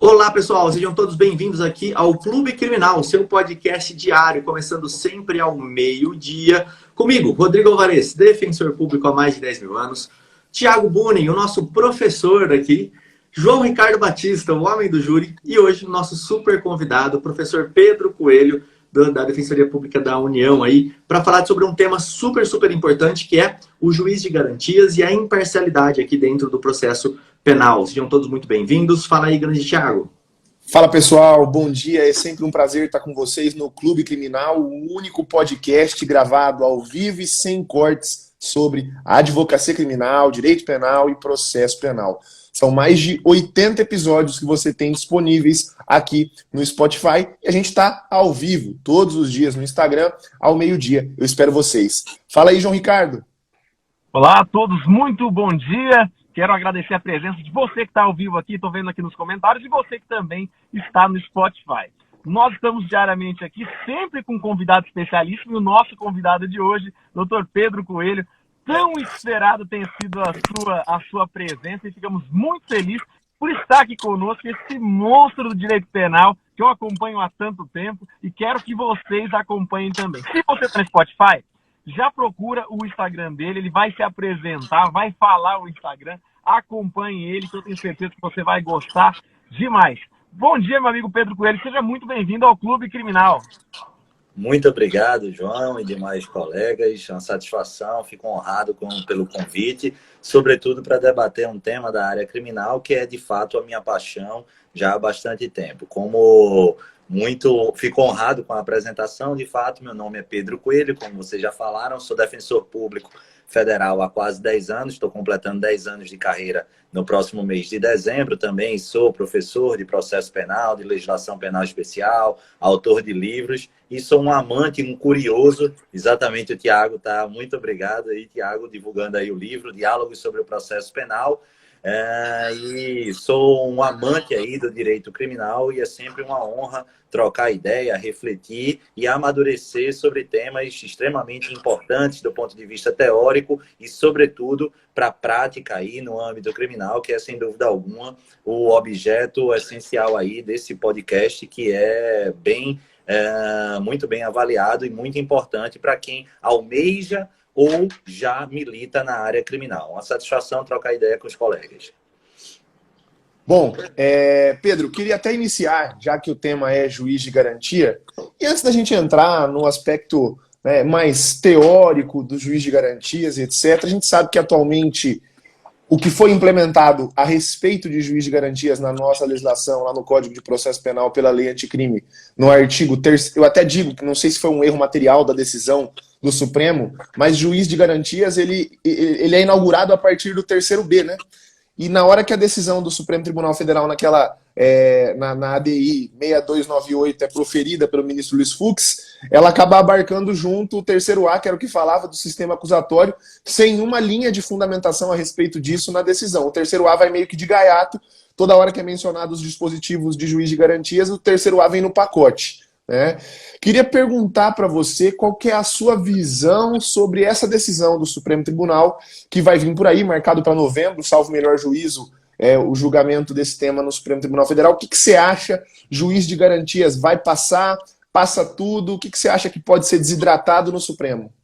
Olá, pessoal, sejam todos bem-vindos aqui ao Clube Criminal, seu podcast diário, começando sempre ao meio-dia. Comigo, Rodrigo Alvarez, defensor público há mais de 10 mil anos. Tiago Bunin, o nosso professor aqui. João Ricardo Batista, o homem do júri. E hoje, o nosso super convidado, o professor Pedro Coelho, da Defensoria Pública da União, aí, para falar sobre um tema super importante, que é o juiz de garantias e a imparcialidade aqui dentro do processo penal. Sejam todos muito bem-vindos. Fala aí, grande Thiago. Fala, pessoal. Bom dia. É sempre um prazer estar com vocês no Clube Criminal, o único podcast gravado ao vivo e sem cortes sobre advocacia criminal, direito penal e processo penal. São mais de 80 episódios que você tem disponíveis aqui no Spotify. E a gente está ao vivo, todos os dias, no Instagram, ao meio-dia. Eu espero vocês. Fala aí, João Ricardo. Olá a todos, muito bom dia. Quero agradecer a presença de você que está ao vivo aqui, estou vendo aqui nos comentários, e você que também está no Spotify. Nós estamos diariamente aqui, sempre com um convidado especialíssimo, e o nosso convidado de hoje, Dr. Pedro Coelho. Tão esperado tem sido a sua presença, e ficamos muito felizes por estar aqui conosco, esse monstro do direito penal, que eu acompanho há tanto tempo, e quero que vocês acompanhem também. Se você está no Spotify, já procura o Instagram dele, ele vai se apresentar, vai falar o Instagram, acompanhe ele, que eu tenho certeza que você vai gostar demais. Bom dia, meu amigo Pedro Coelho, seja muito bem-vindo ao Clube Criminal. Muito obrigado, João e demais colegas, uma satisfação, fico honrado pelo convite, sobretudo para debater um tema da área criminal, que é de fato a minha paixão já há bastante tempo. Fico honrado com a apresentação. De fato, meu nome é Pedro Coelho, como vocês já falaram, sou defensor público federal há quase 10 anos, estou completando 10 anos de carreira no próximo mês de dezembro. Também sou professor de processo penal, de legislação penal especial, autor de livros e sou um amante, um curioso. Exatamente, o Tiago está. Muito obrigado aí, Tiago, divulgando aí o livro, Diálogos sobre o Processo Penal. E sou um amante aí do direito criminal e é sempre uma honra trocar ideia, refletir e amadurecer sobre temas extremamente importantes do ponto de vista teórico e, sobretudo, para a prática aí no âmbito criminal, que é, sem dúvida alguma, o objeto essencial aí desse podcast, que é muito bem avaliado e muito importante para quem almeja ou já milita na área criminal. Uma satisfação trocar ideia com os colegas. Bom, Pedro, queria até iniciar, já que o tema é juiz de garantia, e antes da gente entrar no aspecto mais teórico do juiz de garantias, etc., a gente sabe que atualmente o que foi implementado a respeito de juiz de garantias na nossa legislação, lá no Código de Processo Penal pela Lei Anticrime, no artigo 3º, eu até digo que não sei se foi um erro material da decisão do Supremo, mas juiz de garantias ele é inaugurado a partir do 3º-B, né? E na hora que a decisão do Supremo Tribunal Federal na ADI 6298 é proferida pelo ministro Luiz Fux, ela acaba abarcando junto o 3º-A, que era o que falava do sistema acusatório, sem uma linha de fundamentação a respeito disso na decisão. O 3º-A vai meio que de gaiato, toda hora que é mencionado os dispositivos de juiz de garantias, o 3º-A vem no pacote. Queria perguntar para você qual que é a sua visão sobre essa decisão do Supremo Tribunal, que vai vir por aí, marcado para novembro, salvo melhor juízo, o julgamento desse tema no Supremo Tribunal Federal. O que você acha? Juiz de garantias vai passar? Passa tudo? O que você acha que pode ser desidratado no Supremo?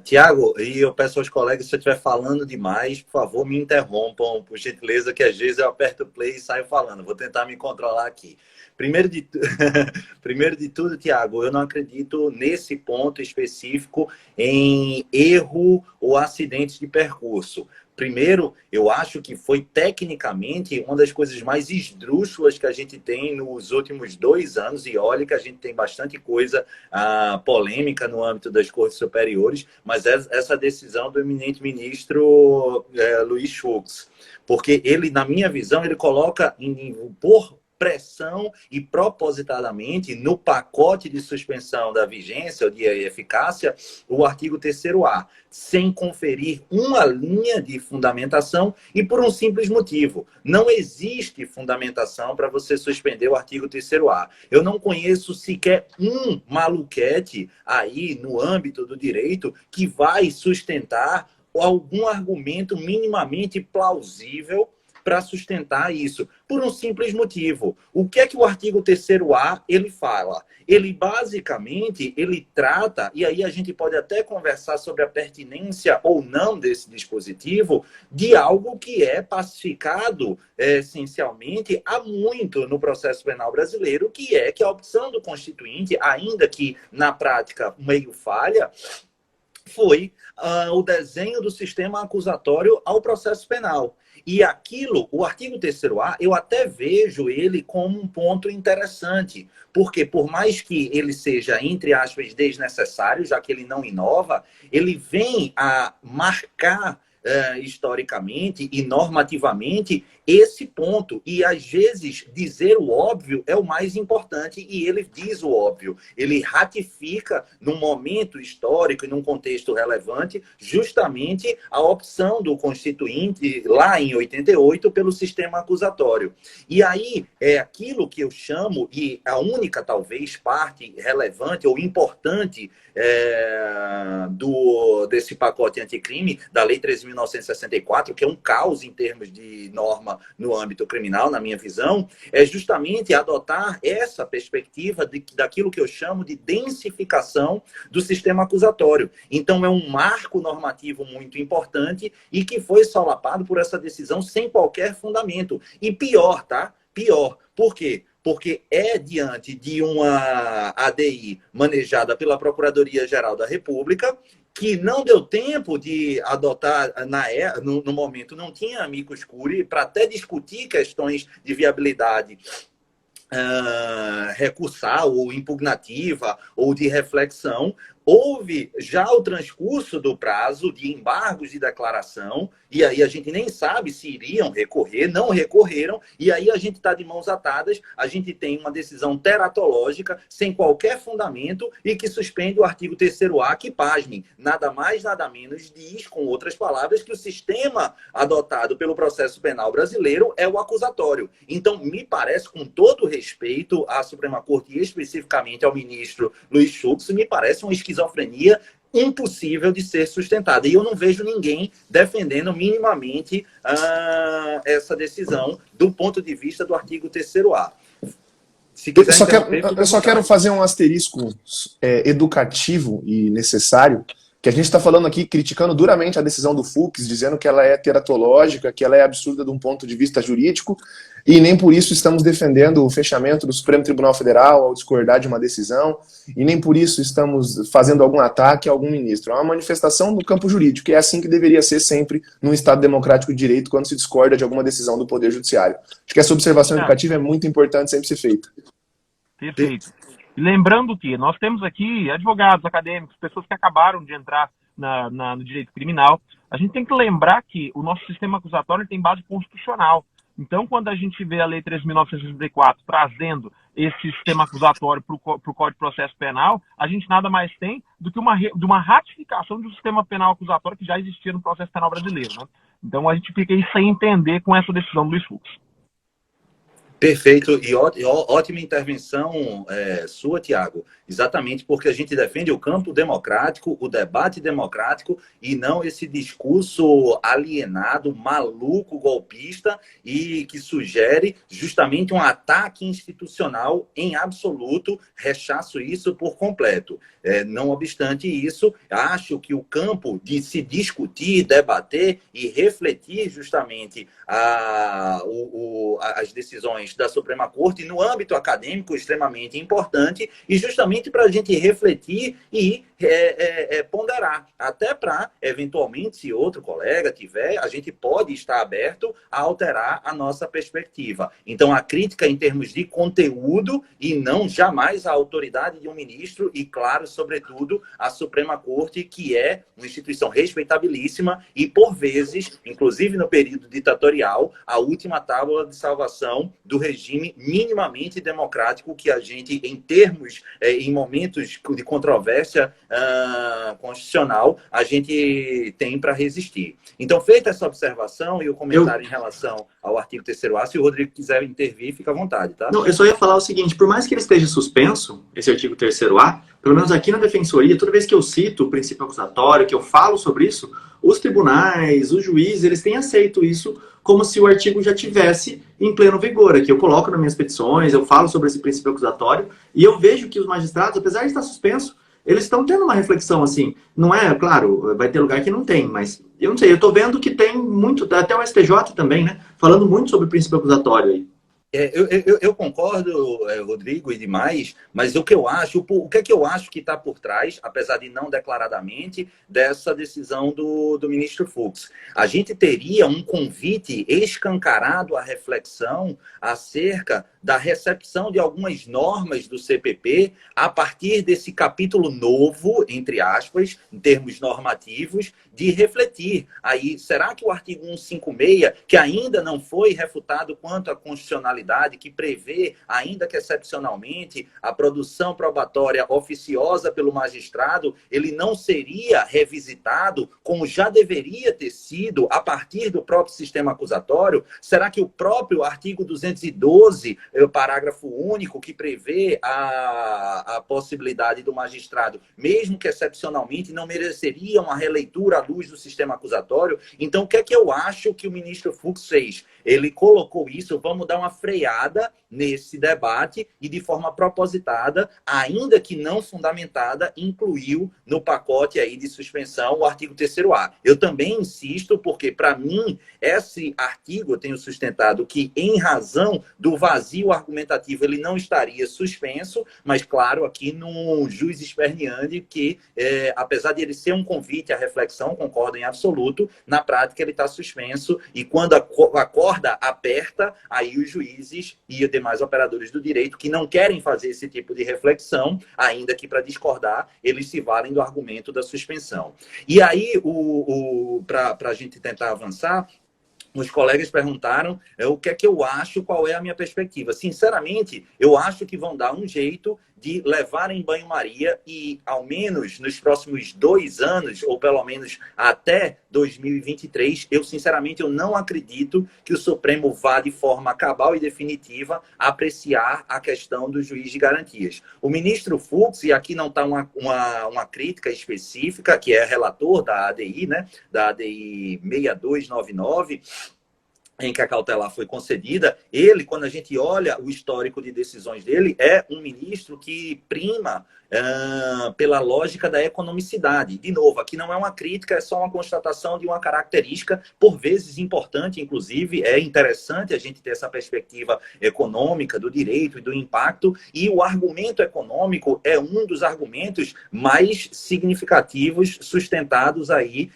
Tiago, e eu peço aos colegas, se eu estiver falando demais, por favor, me interrompam, por gentileza, que às vezes eu aperto o play e saio falando. Vou tentar me controlar aqui. Primeiro de tudo, Tiago, eu não acredito nesse ponto específico em erro ou acidentes de percurso. Primeiro, eu acho que foi tecnicamente uma das coisas mais esdrúxulas que a gente tem nos últimos 2 anos, e olha que a gente tem bastante coisa polêmica no âmbito das cortes superiores, mas essa decisão do eminente ministro Luiz Fux, porque ele, na minha visão, ele coloca por pressão e propositadamente no pacote de suspensão da vigência ou de eficácia o artigo 3º-A, sem conferir uma linha de fundamentação e por um simples motivo. Não existe fundamentação para você suspender o artigo 3º-A. Eu não conheço sequer um maluquete aí no âmbito do direito que vai sustentar algum argumento minimamente plausível para sustentar isso, por um simples motivo. O que é que o artigo 3º-A ele fala? Ele basicamente, ele trata, e aí a gente pode até conversar sobre a pertinência ou não desse dispositivo, de algo que é pacificado essencialmente há muito no processo penal brasileiro, que é que a opção do Constituinte, ainda que na prática meio falha, foi o desenho do sistema acusatório ao processo penal. E aquilo, o artigo 3º-A, eu até vejo ele como um ponto interessante, porque por mais que ele seja, entre aspas, desnecessário, já que ele não inova, ele vem a marcar historicamente e normativamente esse ponto. E às vezes dizer o óbvio é o mais importante, e ele diz o óbvio. Ele ratifica num momento histórico e num contexto relevante justamente a opção do Constituinte lá em 88 pelo sistema acusatório. E aí é aquilo que eu chamo, e a única talvez parte relevante ou importante desse pacote anticrime da Lei 13.964, que é um caos em termos de norma no âmbito criminal, na minha visão, é justamente adotar essa perspectiva daquilo que eu chamo de densificação do sistema acusatório. Então, é um marco normativo muito importante e que foi solapado por essa decisão sem qualquer fundamento. E pior, tá? Pior. Por quê? Porque é diante de uma ADI manejada pela Procuradoria-Geral da República, que não deu tempo de adotar, no momento, não tinha amicus curiae, para até discutir questões de viabilidade recursal ou impugnativa ou de reflexão. Houve já o transcurso do prazo de embargos de declaração, e aí a gente nem sabe se iriam recorrer, não recorreram, e aí a gente está de mãos atadas, a gente tem uma decisão teratológica, sem qualquer fundamento, e que suspende o artigo 3º-A, que, pasmem, nada mais, nada menos diz, com outras palavras, que o sistema adotado pelo processo penal brasileiro é o acusatório. Então, me parece, com todo respeito à Suprema Corte e especificamente ao ministro Luiz Fux, me parece uma esquizofrenia impossível de ser sustentada. E eu não vejo ninguém defendendo minimamente essa decisão do ponto de vista do artigo 3º-A. Eu só quero fazer um asterisco educativo e necessário, que a gente está falando aqui, criticando duramente a decisão do Fux, dizendo que ela é teratológica, que ela é absurda de um ponto de vista jurídico, e nem por isso estamos defendendo o fechamento do Supremo Tribunal Federal ao discordar de uma decisão, e nem por isso estamos fazendo algum ataque a algum ministro. É uma manifestação do campo jurídico, e é assim que deveria ser sempre num Estado democrático de direito, quando se discorda de alguma decisão do Poder Judiciário. Acho que essa observação educativa é muito importante sempre ser feita. Perfeito. E lembrando que nós temos aqui advogados, acadêmicos, pessoas que acabaram de entrar no direito criminal. A gente tem que lembrar que o nosso sistema acusatório tem base constitucional. Então, quando a gente vê a Lei 13.964 trazendo esse sistema acusatório para o Código de Processo Penal, a gente nada mais tem do que uma ratificação de um sistema penal acusatório que já existia no processo penal brasileiro, né? Então, a gente fica aí sem entender com essa decisão do Luiz Fux. Perfeito, e ótima intervenção sua, Tiago. Exatamente porque a gente defende o campo democrático, o debate democrático, e não esse discurso alienado, maluco, golpista, e que sugere justamente um ataque institucional em absoluto. Rechaço isso por completo. Não obstante isso, acho que o campo de se discutir, debater e refletir justamente as decisões da Suprema Corte no âmbito acadêmico extremamente importante, e justamente para a gente refletir e ponderar, até para, eventualmente, se outro colega tiver, a gente pode estar aberto a alterar a nossa perspectiva. Então, a crítica em termos de conteúdo e não jamais a autoridade de um ministro e, claro, sobretudo, a Suprema Corte, que é uma instituição respeitabilíssima e, por vezes, inclusive no período ditatorial, a última tábua de salvação do regime minimamente democrático que a gente, em termos, em momentos de controvérsia constitucional, a gente tem para resistir. Então, feita essa observação e o comentário em relação ao artigo 3º-A, se o Rodrigo quiser intervir, fica à vontade, tá? Não, eu só ia falar o seguinte, por mais que ele esteja suspenso, esse artigo 3º-A, pelo menos aqui na Defensoria, toda vez que eu cito o princípio acusatório, que eu falo sobre isso, os tribunais, os juízes, eles têm aceito isso como se o artigo já tivesse em pleno vigor. Aqui eu coloco nas minhas petições, eu falo sobre esse princípio acusatório, e eu vejo que os magistrados, apesar de estar suspenso, eles estão tendo uma reflexão assim. Não é, claro, vai ter lugar que não tem, mas eu não sei, eu estou vendo que tem muito, até o STJ também, né? Falando muito sobre o princípio acusatório aí. Eu concordo, Rodrigo, e demais, mas o que eu acho, o que é que eu acho que está por trás, apesar de não declaradamente, dessa decisão do ministro Fux? A gente teria um convite escancarado à reflexão acerca da recepção de algumas normas do CPP a partir desse capítulo novo, entre aspas, em termos normativos, de refletir. Aí, será que o artigo 156, que ainda não foi refutado quanto à constitucionalidade, que prevê, ainda que excepcionalmente, a produção probatória oficiosa pelo magistrado, ele não seria revisitado como já deveria ter sido a partir do próprio sistema acusatório? Será que o próprio artigo 212, o parágrafo único, que prevê a possibilidade do magistrado, mesmo que excepcionalmente, não mereceria uma releitura à luz do sistema acusatório? Então, o que é que eu acho que o ministro Fux fez? Ele colocou isso, vamos dar uma freada nesse debate e, de forma propositada, ainda que não fundamentada, incluiu no pacote aí de suspensão o artigo 3º-A. Eu também insisto, porque, para mim, esse artigo, eu tenho sustentado que, em razão do vazio argumentativo, ele não estaria suspenso, mas, claro, aqui no juiz esperneante, que, apesar de ele ser um convite à reflexão, concordo em absoluto, na prática ele está suspenso, e quando a corda aperta, aí os juízes e os demais operadores do direito que não querem fazer esse tipo de reflexão, ainda que para discordar, eles se valem do argumento da suspensão. E aí, para a gente tentar avançar, os colegas perguntaram o que é que eu acho, qual é a minha perspectiva. Sinceramente, eu acho que vão dar um jeito de levar em banho-maria e, ao menos nos próximos 2 anos, ou pelo menos até 2023, sinceramente, eu não acredito que o Supremo vá de forma cabal e definitiva apreciar a questão do juiz de garantias. O ministro Fux, e aqui não está uma crítica específica, que é relator da ADI, né, da ADI 6299, em que a cautelar foi concedida, ele, quando a gente olha o histórico de decisões dele, é um ministro que prima pela lógica da economicidade. De novo, aqui não é uma crítica, é só uma constatação de uma característica, por vezes importante, inclusive, é interessante a gente ter essa perspectiva econômica do direito e do impacto, e o argumento econômico é um dos argumentos mais significativos sustentados aí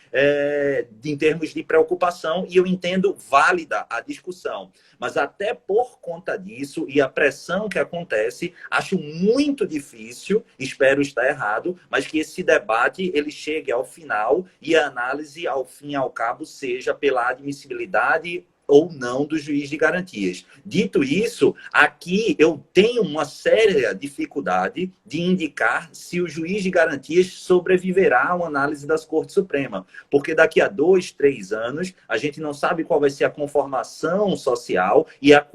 em termos de preocupação, e eu entendo válida a discussão. Mas até por conta disso e a pressão que acontece, acho muito difícil, espero estar errado, mas que esse debate ele chegue ao final e a análise, ao fim e ao cabo, seja pela admissibilidade ou não do juiz de garantias. Dito isso, aqui eu tenho uma séria dificuldade de indicar se o juiz de garantias sobreviverá a uma análise das Cortes Supremas, porque daqui a 2, 3 anos, a gente não sabe qual vai ser a conformação social e a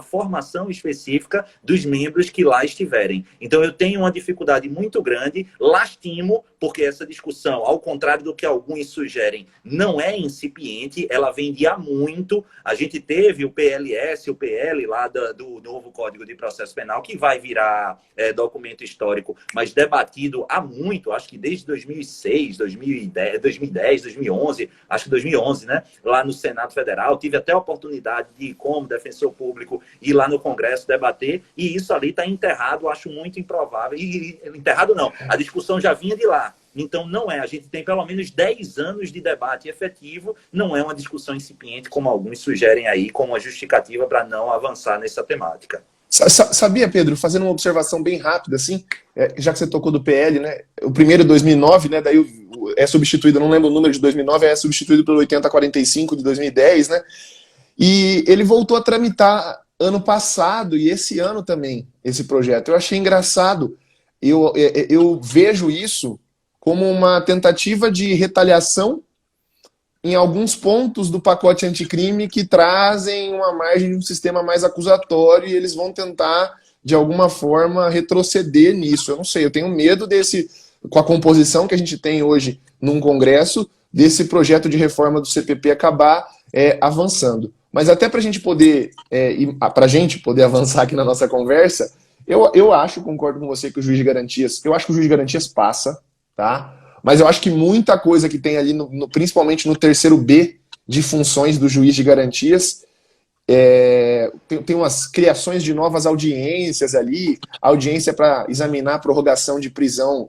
formação específica dos membros que lá estiverem. Então, eu tenho uma dificuldade muito grande, lastimo, porque essa discussão, ao contrário do que alguns sugerem, não é incipiente, ela vem de há muito. A gente teve o PLS, o PL lá do novo Código de Processo Penal, que vai virar documento histórico, mas debatido há muito, acho que desde 2006, 2010, 2011, acho que 2011, né? Lá no Senado Federal. Tive até a oportunidade de, como defensor público, ir lá no Congresso debater, e isso ali está enterrado, acho muito improvável. E enterrado não, a discussão já vinha de lá. Então, não é. A gente tem pelo menos 10 anos de debate efetivo, não é uma discussão incipiente, como alguns sugerem aí, como uma justificativa para não avançar nessa temática. Sabia, Pedro, fazendo uma observação bem rápida, assim, já que você tocou do PL, né? O primeiro 2009, né? Daí é substituído, não lembro o número de 2009, é substituído pelo 8045 de 2010, né? E ele voltou a tramitar ano passado e esse ano também, esse projeto. Eu achei engraçado. Eu vejo isso como uma tentativa de retaliação em alguns pontos do pacote anticrime que trazem uma margem de um sistema mais acusatório, e eles vão tentar, de alguma forma, retroceder nisso. Eu não sei, eu tenho medo com a composição que a gente tem hoje num Congresso, desse projeto de reforma do CPP acabar avançando. Mas até para a gente poder avançar aqui na nossa conversa, eu acho, concordo com você, que o juiz de garantias, eu acho que o juiz de garantias passa, tá? Mas eu acho que muita coisa que tem ali, principalmente no terceiro B de funções do juiz de garantias, tem umas criações de novas audiências ali, audiência para examinar a prorrogação de prisão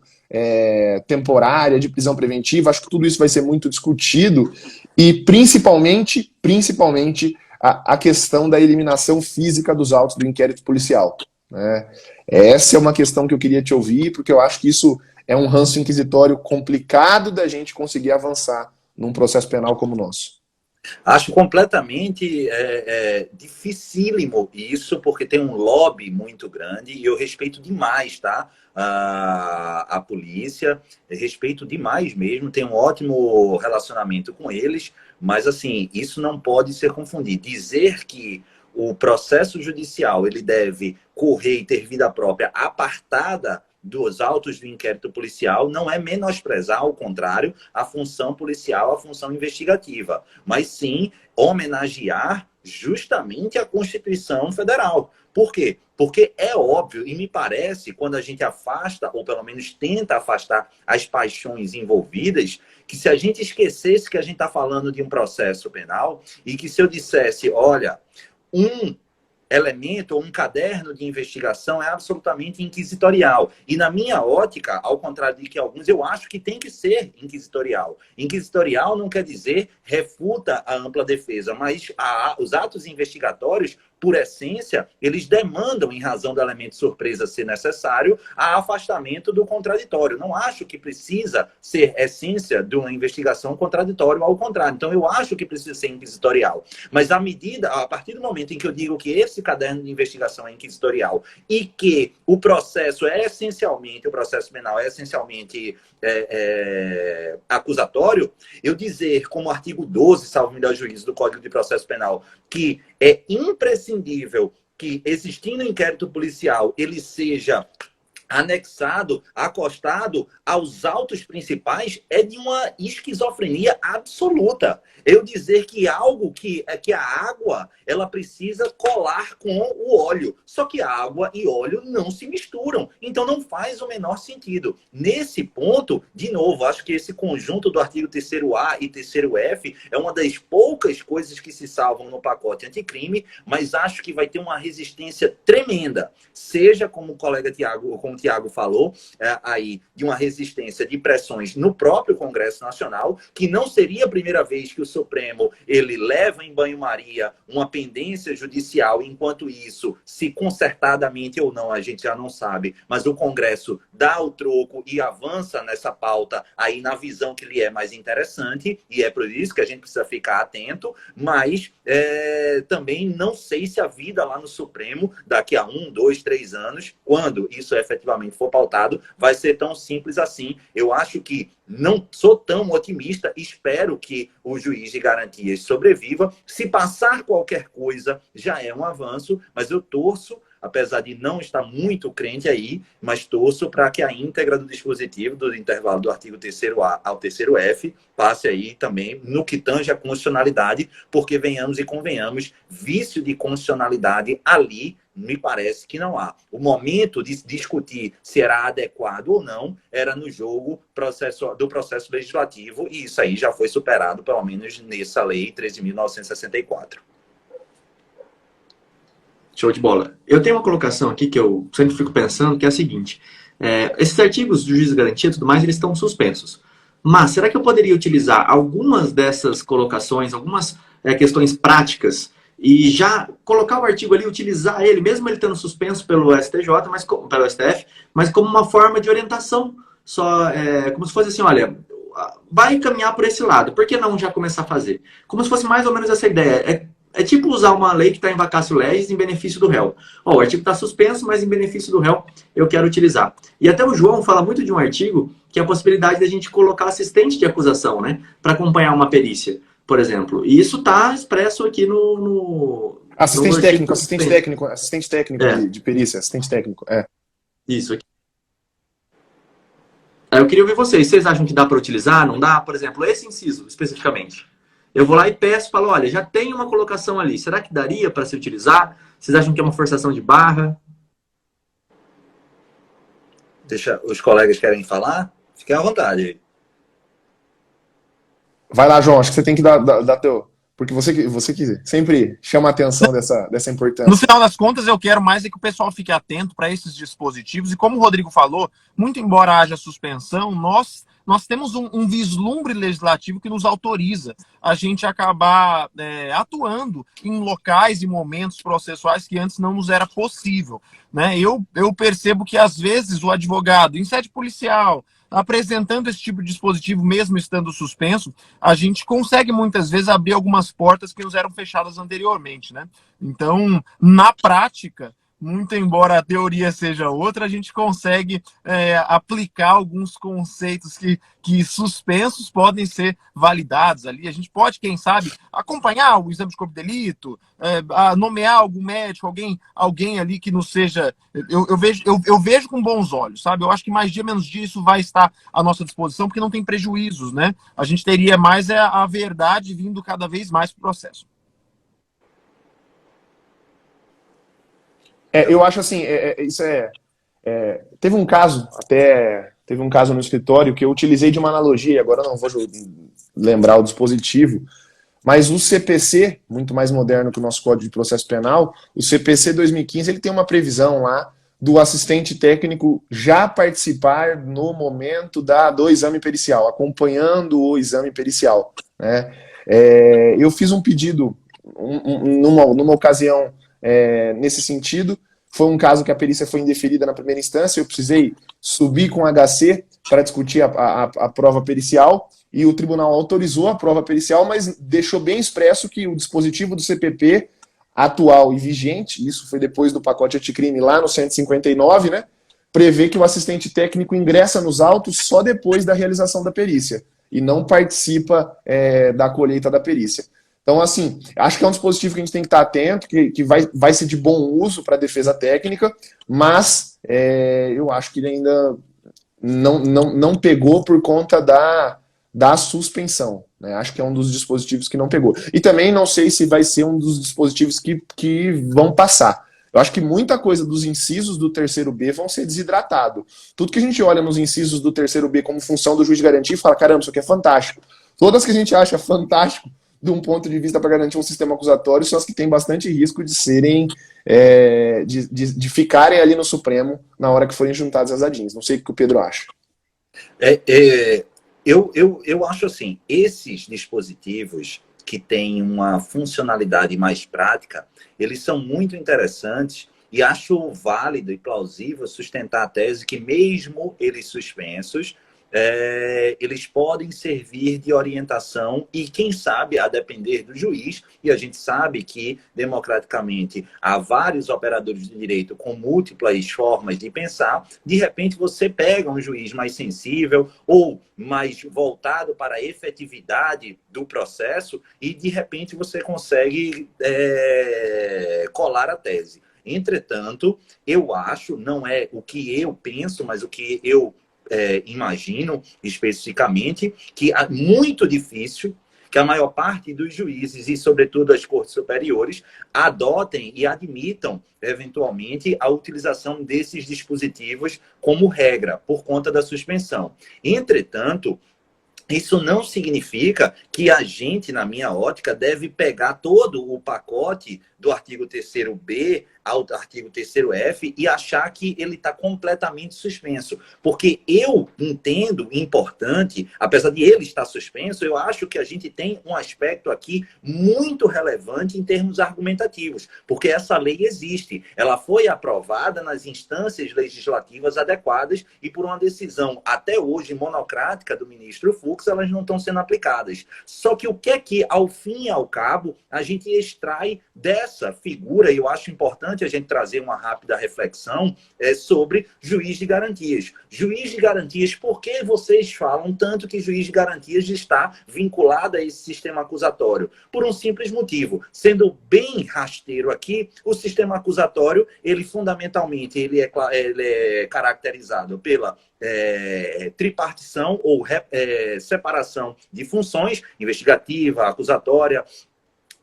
temporária, de prisão preventiva. Acho que tudo isso vai ser muito discutido, e principalmente a questão da eliminação física dos autos do inquérito policial, né? Essa é uma questão que eu queria te ouvir, porque eu acho que isso é um ranço inquisitório complicado da gente conseguir avançar num processo penal como o nosso. Acho completamente dificílimo isso, porque tem um lobby muito grande e eu respeito demais, tá? A polícia, respeito demais mesmo, tenho um ótimo relacionamento com eles, mas assim, isso não pode ser confundido. Dizer que o processo judicial ele deve correr e ter vida própria apartada dos autos do inquérito policial não é menosprezar, ao contrário, a função policial, a função investigativa, mas sim homenagear justamente a Constituição Federal. Por quê? Porque é óbvio, e me parece, quando a gente afasta, ou pelo menos tenta afastar as paixões envolvidas, que se a gente esquecesse que a gente está falando de um processo penal, e que se eu dissesse, olha, um elemento ou um caderno de investigação é absolutamente inquisitorial. E na minha ótica, ao contrário de que alguns, eu acho que tem que ser inquisitorial. Inquisitorial não quer dizer refuta a ampla defesa, mas os atos investigatórios, por essência, eles demandam, em razão do elemento surpresa ser necessário, a afastamento do contraditório. Não acho que precisa ser essência de uma investigação contraditória, ao contrário. Então, eu acho que precisa ser inquisitorial. Mas a partir do momento em que eu digo que esse caderno de investigação é inquisitorial e que o processo o processo penal é essencialmente acusatório, eu dizer, como artigo 12, salvo melhor juízo, do Código de Processo Penal, que é imprescindível que, existindo inquérito policial, ele seja anexado, acostado aos autos principais, é de uma esquizofrenia absoluta. Eu dizer que algo que a água, ela precisa colar com o óleo. Só que água e óleo não se misturam. Então não faz o menor sentido. Nesse ponto, de novo, acho que esse conjunto do artigo 3º-A e 3º-F é uma das poucas coisas que se salvam no pacote anticrime, mas acho que vai ter uma resistência tremenda. Seja como o colega Tiago, como o Tiago falou, aí, de uma resistência de pressões no próprio Congresso Nacional, que não seria a primeira vez que o Supremo ele leva em banho-maria uma pendência judicial, enquanto isso, se concertadamente ou não, a gente já não sabe, mas o Congresso dá o troco e avança nessa pauta aí na visão que lhe é mais interessante, e é por isso que a gente precisa ficar atento, mas também não sei se a vida lá no Supremo, daqui a 1, 2, 3 anos, quando isso efetivamente for pautado, vai ser tão simples assim. Eu acho que não sou tão otimista, espero que o juiz de garantias sobreviva. Se passar qualquer coisa, já é um avanço, mas eu torço, apesar de não estar muito crente aí, mas torço para que a íntegra do dispositivo, do intervalo do artigo 3º-A ao 3º-F, passe aí também no que tange a constitucionalidade, porque venhamos e convenhamos, vício de constitucionalidade ali, me parece que não há. O momento de discutir se era adequado ou não era no jogo do processo legislativo, e isso aí já foi superado, pelo menos nessa lei 13.964. Show de bola. Eu tenho uma colocação aqui que eu sempre fico pensando, que é a seguinte. Esses artigos do juiz de garantia e tudo mais, eles estão suspensos. Mas será que eu poderia utilizar algumas dessas colocações, algumas questões práticas, e já colocar o artigo ali, utilizar ele, mesmo ele estando suspenso pelo STJ, pelo STF, mas como uma forma de orientação, como se fosse assim, olha, vai caminhar por esse lado, por que não já começar a fazer? Como se fosse mais ou menos essa ideia. É tipo usar uma lei que está em vacatio legis em benefício do réu. O artigo está suspenso, mas em benefício do réu eu quero utilizar. E até o João fala muito de um artigo que é a possibilidade de a gente colocar assistente de acusação, né, para acompanhar uma perícia, por exemplo. E isso está expresso aqui no assistente técnico de perícia, assistente técnico, Isso aqui. Aí eu queria ouvir vocês. Vocês acham que dá para utilizar? Não dá? Por exemplo, esse inciso, especificamente. Eu vou lá e peço, falo, olha, já tem uma colocação ali. Será que daria para se utilizar? Vocês acham que é uma forçação de barra? Deixa, os colegas querem falar? Fiquem à vontade. Vai lá, João, acho que você tem que dar teu... Porque você que sempre chama a atenção dessa No importância. final das contas, eu quero mais é que o pessoal fique atento para esses dispositivos. E como o Rodrigo falou, muito embora haja suspensão, nós temos um vislumbre legislativo que nos autoriza a gente acabar atuando em locais e momentos processuais que antes não nos era possível, né? Eu percebo que, às vezes, o advogado, em sede policial, apresentando esse tipo de dispositivo, mesmo estando suspenso, a gente consegue muitas vezes abrir algumas portas que nos eram fechadas anteriormente, né? Então, na prática, muito embora a teoria seja outra, a gente consegue aplicar alguns conceitos que suspensos podem ser validados ali. A gente pode, quem sabe, acompanhar o exame de corpo de delito, nomear algum médico, alguém ali que não seja... Eu vejo com bons olhos, sabe? Eu acho que mais dia, menos dia, isso vai estar à nossa disposição, porque não tem prejuízos, né? A gente teria mais a verdade vindo cada vez mais para o processo. Eu acho assim, teve um caso no escritório que eu utilizei de uma analogia, agora eu não vou lembrar o dispositivo, mas o CPC, muito mais moderno que o nosso Código de Processo Penal, o CPC 2015, ele tem uma previsão lá do assistente técnico já participar no momento do exame pericial, acompanhando o exame pericial, né? Eu fiz um pedido numa ocasião nesse sentido. Foi um caso que a perícia foi indeferida na primeira instância, eu precisei subir com o HC para discutir a prova pericial, e o tribunal autorizou a prova pericial, mas deixou bem expresso que o dispositivo do CPP atual e vigente, isso foi depois do pacote anticrime lá no 159, né, prevê que o assistente técnico ingressa nos autos só depois da realização da perícia, e não participa da colheita da perícia. Então, assim, acho que é um dispositivo que a gente tem que estar atento, que vai ser de bom uso para a defesa técnica, mas eu acho que ele ainda não pegou por conta da suspensão, né? Acho que é um dos dispositivos que não pegou. E também não sei se vai ser um dos dispositivos que vão passar. Eu acho que muita coisa dos incisos do terceiro B vão ser desidratado. Tudo que a gente olha nos incisos do terceiro B como função do juiz de garantia e fala, caramba, isso aqui é fantástico. Todas que a gente acha fantástico de um ponto de vista para garantir um sistema acusatório, são as que têm bastante risco de serem, de ficarem ali no Supremo na hora que forem juntados as adins. Não sei o que o Pedro acha. Eu acho assim, esses dispositivos que têm uma funcionalidade mais prática, eles são muito interessantes e acho válido e plausível sustentar a tese que mesmo eles suspensos, eles podem servir de orientação e, quem sabe, a depender do juiz, e a gente sabe que, democraticamente, há vários operadores de direito com múltiplas formas de pensar, de repente você pega um juiz mais sensível ou mais voltado para a efetividade do processo e, de repente, você consegue colar a tese. Entretanto, eu acho, não é o que eu penso, mas o que eu imagino especificamente, que é muito difícil que a maior parte dos juízes e, sobretudo, as cortes superiores adotem e admitam, eventualmente, a utilização desses dispositivos como regra, por conta da suspensão. Entretanto, isso não significa que a gente, na minha ótica, deve pegar todo o pacote do artigo 3º-B ao artigo 3º-F e achar que ele está completamente suspenso. Porque eu entendo importante, apesar de ele estar suspenso, eu acho que a gente tem um aspecto aqui muito relevante em termos argumentativos. Porque essa lei existe. Ela foi aprovada nas instâncias legislativas adequadas e por uma decisão, até hoje, monocrática do ministro Fux, elas não estão sendo aplicadas. Só que o que é que, ao fim e ao cabo, a gente extrai dessa essa figura, e eu acho importante a gente trazer uma rápida reflexão sobre juiz de garantias. Juiz de garantias, por que vocês falam tanto que juiz de garantias está vinculado a esse sistema acusatório? Por um simples motivo. Sendo bem rasteiro aqui, o sistema acusatório, ele fundamentalmente ele é caracterizado pela tripartição ou separação de funções investigativa, acusatória,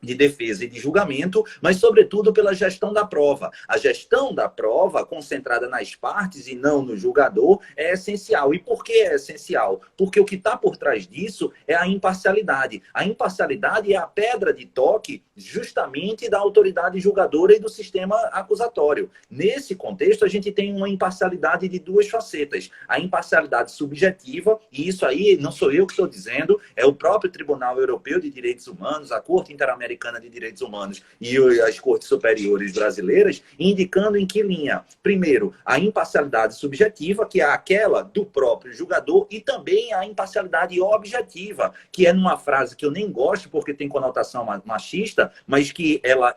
de defesa e de julgamento, mas, sobretudo, pela gestão da prova. A gestão da prova, concentrada nas partes e não no julgador, é essencial. E por que é essencial? Porque o que está por trás disso é a imparcialidade. A imparcialidade é a pedra de toque, justamente, da autoridade julgadora e do sistema acusatório. Nesse contexto, a gente tem uma imparcialidade de duas facetas. A imparcialidade subjetiva, e isso aí não sou eu que estou dizendo, é o próprio Tribunal Europeu de Direitos Humanos, a Corte Interamericana de Direitos Humanos e as Cortes Superiores brasileiras, indicando em que linha? Primeiro, a imparcialidade subjetiva, que é aquela do próprio julgador, e também a imparcialidade objetiva, que é numa frase que eu nem gosto porque tem conotação machista, mas que ela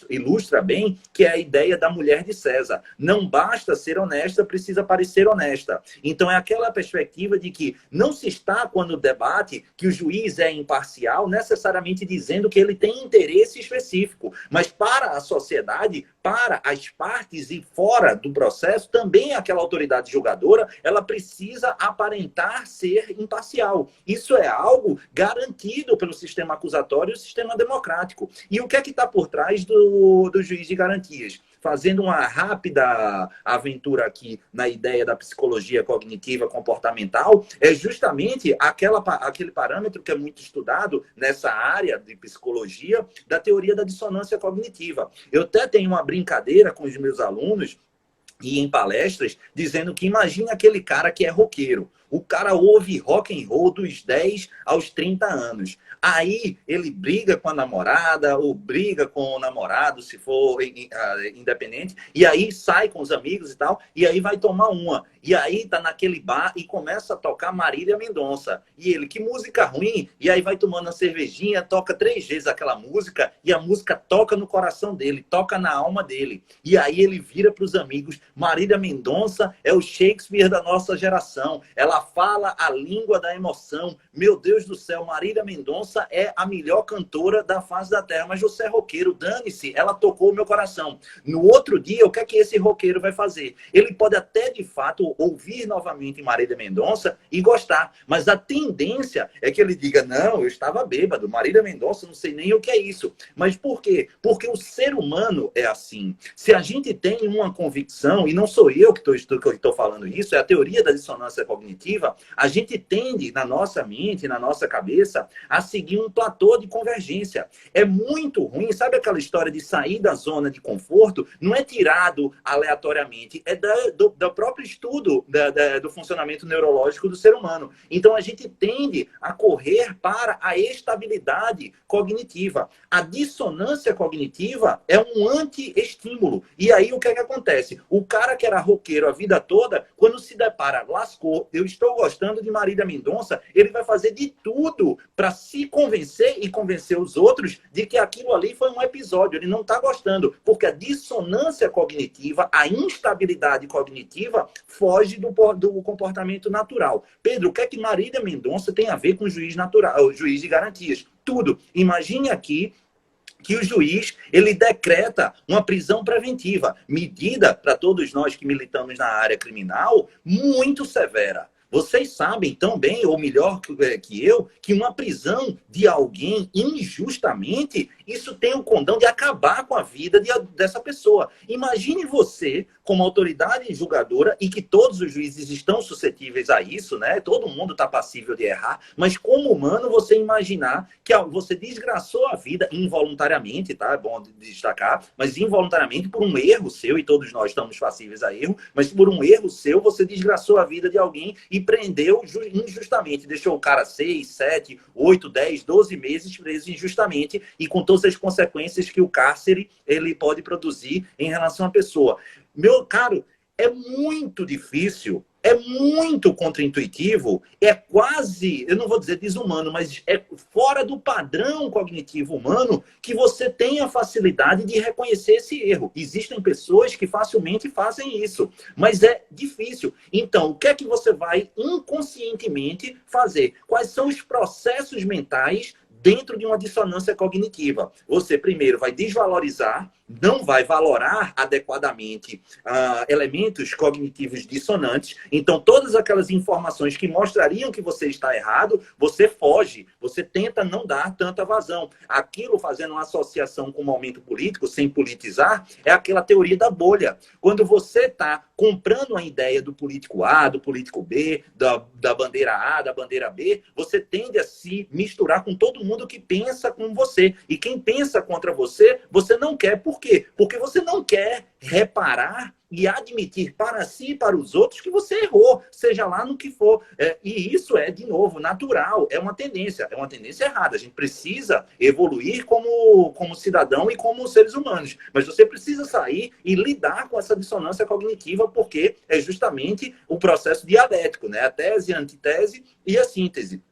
ilustra bem, que é a ideia da mulher de César. Não basta ser honesta, precisa parecer honesta. Então é aquela perspectiva de que não se está, quando debate, que o juiz é imparcial, necessariamente dizendo que ele tem interesse específico, mas para a sociedade, para as partes e fora do processo, também aquela autoridade julgadora, ela precisa aparentar ser imparcial. Isso é algo garantido pelo sistema acusatório e o sistema democrático. E o que é que está por trás do juiz de garantias? Fazendo uma rápida aventura aqui na ideia da psicologia cognitiva comportamental, é justamente aquele parâmetro que é muito estudado nessa área de psicologia, da teoria da dissonância cognitiva. Eu até tenho uma brincadeira com os meus alunos e em palestras, dizendo que imagine aquele cara que é roqueiro. O cara ouve rock and roll dos 10 aos 30 anos. Aí ele briga com a namorada ou briga com o namorado, se for independente, e aí sai com os amigos e tal, e aí vai tomar uma. E aí tá naquele bar e começa a tocar Marília Mendonça. E ele, que música ruim! E aí vai tomando a cervejinha, toca 3 vezes aquela música, e a música toca no coração dele, toca na alma dele. E aí ele vira para os amigos, Marília Mendonça é o Shakespeare da nossa geração. Ela fala a língua da emoção. Meu Deus do céu, Marília Mendonça é a melhor cantora da face da terra. Mas você é roqueiro, dane-se, ela tocou o meu coração. No outro dia, o que é que esse roqueiro vai fazer? Ele pode até, de fato, ouvir novamente Marília Mendonça e gostar. Mas a tendência é que ele diga, não, eu estava bêbado, Marília Mendonça, não sei nem o que é isso. Mas por quê? Porque o ser humano é assim. Se a gente tem uma convicção, e não sou eu que estou falando isso, é a teoria da dissonância cognitiva, a gente tende, na nossa mente, na nossa cabeça, a seguir um platô de convergência. É muito ruim, sabe aquela história de sair da zona de conforto? Não é tirado aleatoriamente, é do próprio estudo do funcionamento neurológico do ser humano. Então a gente tende a correr para a estabilidade cognitiva. A dissonância cognitiva é um anti-estímulo. E aí o que é que acontece? O cara que era roqueiro a vida toda, quando se depara, lascou, eu estou gostando de Marília Mendonça, ele vai fazer de tudo para se convencer e convencer os outros de que aquilo ali foi um episódio. Ele não está gostando, porque a dissonância cognitiva, a instabilidade cognitiva, foge do comportamento natural. Pedro, o que é que Marília Mendonça tem a ver com o juiz natural, o juiz de garantias? Tudo. Imagine aqui que o juiz, ele decreta uma prisão preventiva, medida, para todos nós que militamos na área criminal, muito severa. Vocês sabem tão bem, ou melhor que eu, que uma prisão de alguém injustamente, isso tem o condão de acabar com a vida dessa pessoa. Imagine você, como autoridade julgadora, e que todos os juízes estão suscetíveis a isso, né? Todo mundo está passível de errar, mas como humano, você imaginar que você desgraçou a vida involuntariamente, tá? É bom destacar, mas involuntariamente por um erro seu, e todos nós estamos passíveis a erro, mas por um erro seu, você desgraçou a vida de alguém e prendeu injustamente, deixou o cara 6, 7, 8, 10, 12 meses preso injustamente e com todas as consequências que o cárcere ele pode produzir em relação à pessoa. Meu caro, é muito difícil é muito contraintuitivo, é quase, eu não vou dizer desumano, mas é fora do padrão cognitivo humano que você tenha facilidade de reconhecer esse erro. Existem pessoas que facilmente fazem isso, mas é difícil. Então, o que é que você vai inconscientemente fazer? Quais são os processos mentais dentro de uma dissonância cognitiva? Você primeiro vai desvalorizar, não vai valorar adequadamente elementos cognitivos dissonantes. Então, todas aquelas informações que mostrariam que você está errado, você foge, você tenta não dar tanta vazão. Aquilo, fazendo uma associação com o momento político, sem politizar, é aquela teoria da bolha. Quando você está comprando a ideia do político A, do político B, da bandeira A, da bandeira B, você tende a se misturar com todo mundo que pensa como você. E quem pensa contra você, você não quer. Por quê? Porque você não quer reparar e admitir para si e para os outros que você errou, seja lá no que for. E isso é, de novo, natural, é uma tendência errada. A gente precisa evoluir como cidadão e como seres humanos. Mas você precisa sair e lidar com essa dissonância cognitiva, porque é justamente o processo dialético, né? A tese, a antitese e a síntese.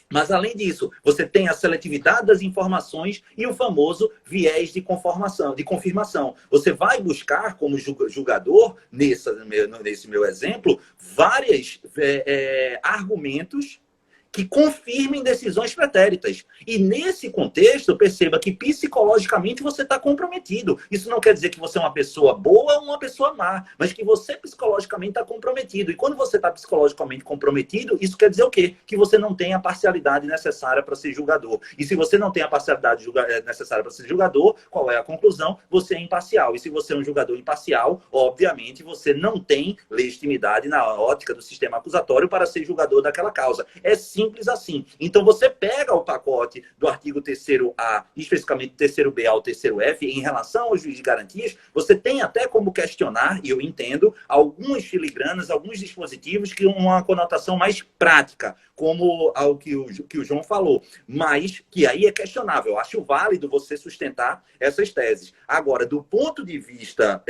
Mas, além disso, você tem a seletividade das informações e o famoso viés de confirmação. Você vai buscar, como julgador, nesse meu exemplo, vários argumentos que confirmem decisões pretéritas. E nesse contexto, perceba que psicologicamente você está comprometido. Isso não quer dizer que você é uma pessoa boa ou uma pessoa má, mas que você psicologicamente está comprometido. E quando você está psicologicamente comprometido, isso quer dizer o quê? Que você não tem a parcialidade necessária para ser julgador. E se você não tem a parcialidade necessária para ser julgador, qual é a conclusão? Você é imparcial. E se você é um julgador imparcial, obviamente você não tem legitimidade na ótica do sistema acusatório para ser julgador daquela causa. É simples assim. Então você pega o pacote do artigo 3º-A, especificamente 3º-B ao 3º-F, em relação ao juiz de garantias, você tem até como questionar, e eu entendo, algumas filigranas, alguns dispositivos que uma conotação mais prática, como ao que o João falou, mas que aí é questionável. Eu acho válido você sustentar essas teses. Agora, do ponto de vista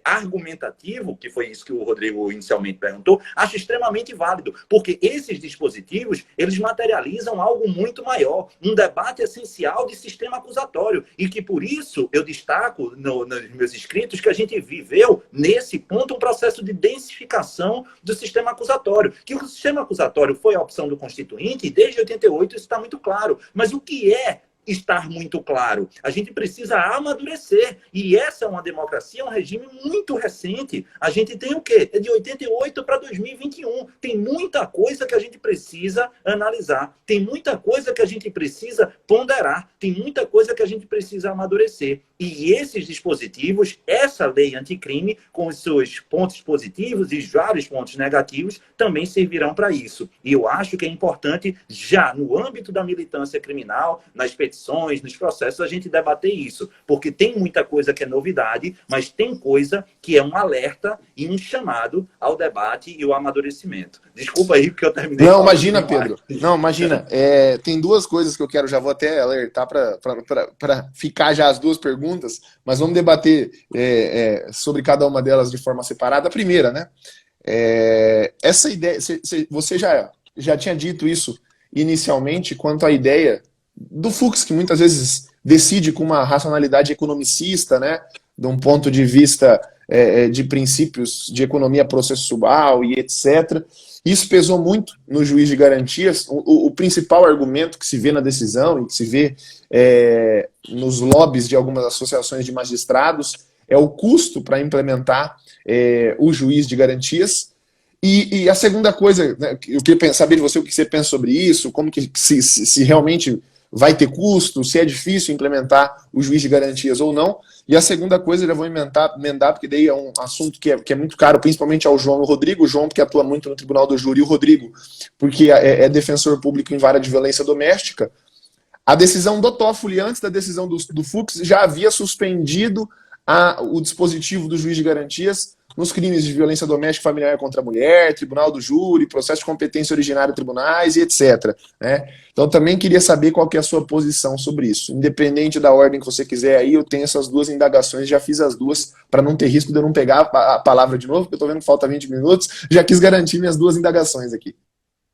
argumentativo, que foi isso que o Rodrigo inicialmente perguntou, acho extremamente válido, porque esses dispositivos, eles materializam algo muito maior, um debate essencial de sistema acusatório, e que por isso eu destaco nos meus escritos que a gente viveu, nesse ponto, um processo de densificação do sistema acusatório, que o sistema acusatório foi a opção do Constituinte, e desde 88 isso está muito claro. Mas o que é estar muito claro? A gente precisa amadurecer. E essa é uma democracia, um regime muito recente. A gente tem o quê? É de 88 para 2021. Tem muita coisa que a gente precisa analisar. Tem muita coisa que a gente precisa ponderar. Tem muita coisa que a gente precisa amadurecer. E esses dispositivos, essa lei anticrime, com os seus pontos positivos e vários pontos negativos, também servirão para isso. E eu acho que é importante, já no âmbito da militância criminal, nas petições, nos processos, a gente debater isso. Porque tem muita coisa que é novidade, mas tem coisa que é um alerta e um chamado ao debate e ao amadurecimento. Desculpa aí, porque eu terminei. Não, imagina, Pedro. Não, imagina. Tem duas coisas que eu quero, já vou até alertar para ficar já as duas perguntas, mas vamos debater sobre cada uma delas de forma separada. A primeira, né? Essa ideia, você já tinha dito isso inicialmente quanto à ideia do Fux, que muitas vezes decide com uma racionalidade economicista, né? De um ponto de vista de princípios de economia processual e etc. Isso pesou muito no juiz de garantias. O principal argumento que se vê na decisão e que se vê nos lobbies de algumas associações de magistrados é o custo para implementar o juiz de garantias. E a segunda coisa, né, eu queria saber de você o que você pensa sobre isso, como que se realmente vai ter custo, se é difícil implementar o juiz de garantias ou não. E a segunda coisa, eu já vou emendar, porque daí é um assunto que é muito caro, principalmente ao João e ao Rodrigo. O João, porque atua muito no Tribunal do Júri, e o Rodrigo, porque é defensor público em vara de violência doméstica. A decisão do Toffoli, antes da decisão do Fux, já havia suspendido o dispositivo do juiz de garantias nos crimes de violência doméstica e familiar contra a mulher, tribunal do júri, processo de competência originária em tribunais e etc. Né? Então também queria saber qual que é a sua posição sobre isso. Independente da ordem que você quiser aí, eu tenho essas duas indagações, já fiz as duas para não ter risco de eu não pegar a palavra de novo, porque eu estou vendo que falta 20 minutos, já quis garantir minhas duas indagações aqui.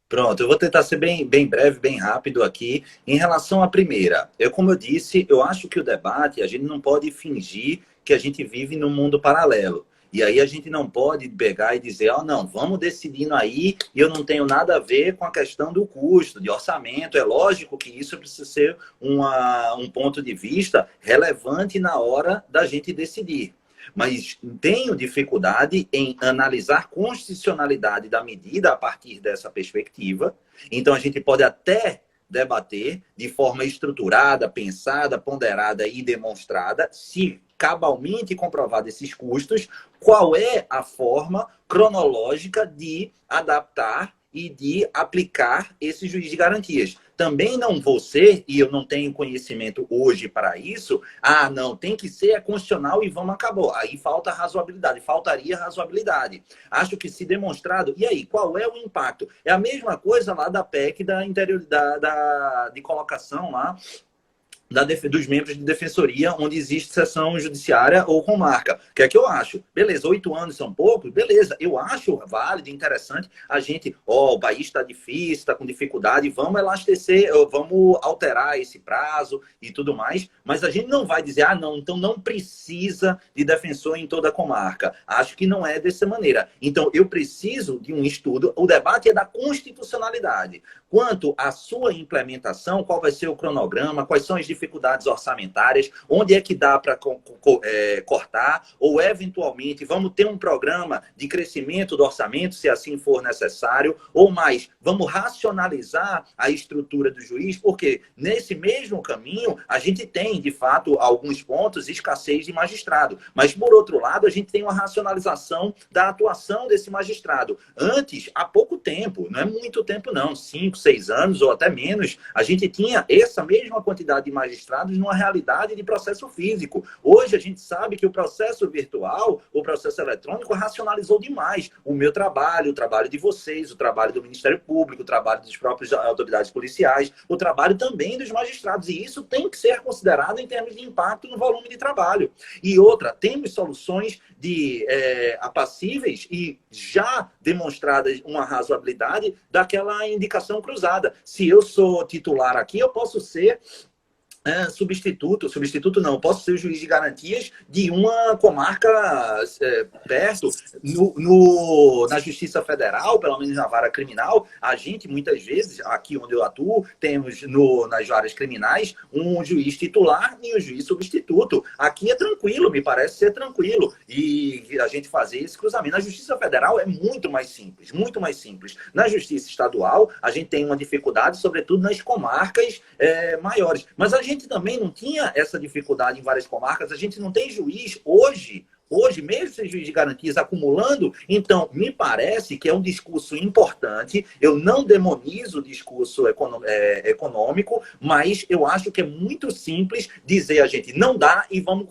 Pronto, eu vou tentar ser bem breve, bem rápido aqui. Em relação à primeira, como eu disse, eu acho que o debate, a gente não pode fingir que a gente vive num mundo paralelo. E aí a gente não pode pegar e dizer, não, vamos decidindo aí, e eu não tenho nada a ver com a questão do custo, de orçamento. É lógico que isso precisa ser um ponto de vista relevante na hora da gente decidir. Mas tenho dificuldade em analisar constitucionalidade da medida a partir dessa perspectiva. Então, a gente pode até debater de forma estruturada, pensada, ponderada e demonstrada, se cabalmente comprovado esses custos, qual é a forma cronológica de adaptar e de aplicar esse juiz de garantias. Também não vou ser, e eu não tenho conhecimento hoje para isso, não, tem que ser constitucional e vamos, acabou. Aí falta razoabilidade, faltaria razoabilidade. Acho que se demonstrado, e aí, qual é o impacto? É a mesma coisa lá da PEC de colocação lá, dos membros de defensoria, onde existe sessão judiciária ou comarca. O que é que eu acho? Beleza, 8 anos são poucos? Beleza, eu acho válido, interessante, a gente, o país está difícil, está com dificuldade, vamos elastecer, vamos alterar esse prazo e tudo mais, mas a gente não vai dizer, não, então não precisa de defensor em toda a comarca. Acho que não é dessa maneira. Então, eu preciso de um estudo, o debate é da constitucionalidade. Quanto à sua implementação, qual vai ser o cronograma, quais são as dificuldades orçamentárias, onde é que dá para cortar, ou eventualmente vamos ter um programa de crescimento do orçamento, se assim for necessário, ou mais, vamos racionalizar a estrutura do juiz, porque nesse mesmo caminho a gente tem, de fato, alguns pontos, escassez de magistrado, mas por outro lado a gente tem uma racionalização da atuação desse magistrado. Antes, há pouco tempo, não é muito tempo não, 5, 6 anos ou até menos, a gente tinha essa mesma quantidade de magistrados numa realidade de processo físico. Hoje a gente sabe que o processo virtual, o processo eletrônico racionalizou demais o meu trabalho, o trabalho de vocês, o trabalho do Ministério Público, o trabalho das próprias autoridades policiais, o trabalho também dos magistrados. E isso tem que ser considerado em termos de impacto no volume de trabalho. E outra, temos soluções passíveis e já demonstradas uma razoabilidade daquela indicação cruzada. Se eu sou titular aqui, eu posso ser substituto não, posso ser o juiz de garantias de uma comarca perto, na Justiça Federal, pelo menos na vara criminal, a gente, muitas vezes, aqui onde eu atuo, temos nas varas criminais um juiz titular e um juiz substituto. Aqui é tranquilo, me parece ser tranquilo, e a gente fazer esse cruzamento. Na Justiça Federal é muito mais simples, muito mais simples. Na Justiça Estadual, a gente tem uma dificuldade, sobretudo nas comarcas maiores, mas a gente também não tinha essa dificuldade em várias comarcas. A gente não tem juiz hoje, mesmo sem juiz de garantias acumulando. Então, me parece que é um discurso importante. Eu não demonizo o discurso econômico, mas eu acho que é muito simples dizer a gente não dá e vamos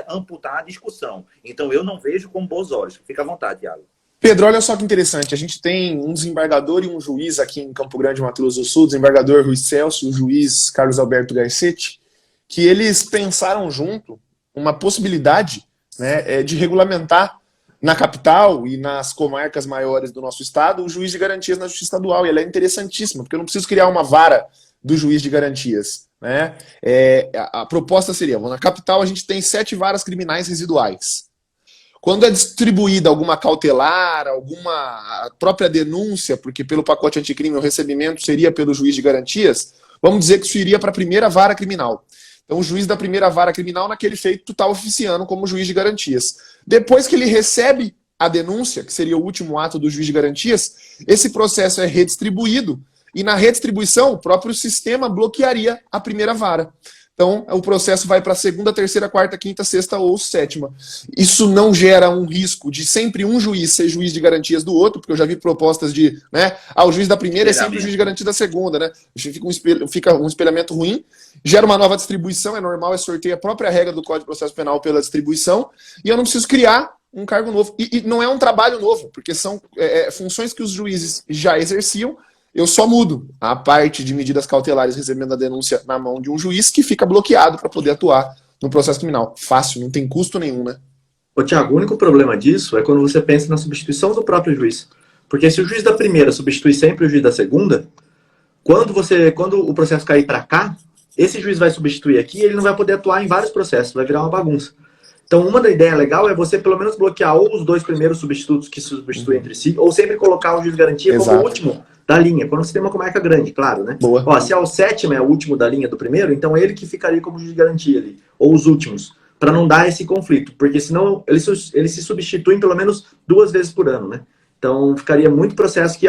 amputar a discussão. Então, eu não vejo com bons olhos. Fica à vontade, Thiago. Pedro, olha só que interessante, a gente tem um desembargador e um juiz aqui em Campo Grande, Mato Grosso do Sul, o desembargador Rui Celso e o juiz Carlos Alberto Garcetti, que eles pensaram junto uma possibilidade, né, de regulamentar na capital e nas comarcas maiores do nosso estado o juiz de garantias na Justiça Estadual. E ela é interessantíssima, porque eu não preciso criar uma vara do juiz de garantias. Né? A proposta seria, na capital a gente tem 7 varas criminais residuais. Quando é distribuída alguma cautelar, a própria denúncia, porque pelo pacote anticrime o recebimento seria pelo juiz de garantias, vamos dizer que isso iria para a primeira vara criminal. Então o juiz da primeira vara criminal, naquele feito, está oficiando como juiz de garantias. Depois que ele recebe a denúncia, que seria o último ato do juiz de garantias, esse processo é redistribuído, e na redistribuição o próprio sistema bloquearia a primeira vara. Então, o processo vai para a segunda, terceira, quarta, quinta, sexta ou sétima. Isso não gera um risco de sempre um juiz ser juiz de garantias do outro, porque eu já vi propostas de, né, o juiz da primeira é sempre o juiz de garantia da segunda, né? Fica um espelhamento ruim, gera uma nova distribuição, é normal, é sorteio a própria regra do Código de Processo Penal pela distribuição, e eu não preciso criar um cargo novo. E não é um trabalho novo, porque são funções que os juízes já exerciam. Eu só mudo a parte de medidas cautelares recebendo a denúncia na mão de um juiz que fica bloqueado para poder atuar no processo criminal. Fácil, não tem custo nenhum, né? Ô, Tiago, o único problema disso é quando você pensa na substituição do próprio juiz. Porque se o juiz da primeira substitui sempre o juiz da segunda, quando o processo cair para cá, esse juiz vai substituir aqui e ele não vai poder atuar em vários processos, vai virar uma bagunça. Então, uma da ideia legal é você pelo menos bloquear ou os dois primeiros substitutos que substituem entre si, ou sempre colocar o juiz de garantia como o último da linha, quando você tem uma comarca grande, claro, né? Boa. Ó, se é o sétimo, é o último da linha do primeiro, então ele que ficaria como juiz de garantia ali, ou os últimos, para não dar esse conflito, porque senão eles se substituem pelo menos 2 vezes por ano, né? Então ficaria muito processo que,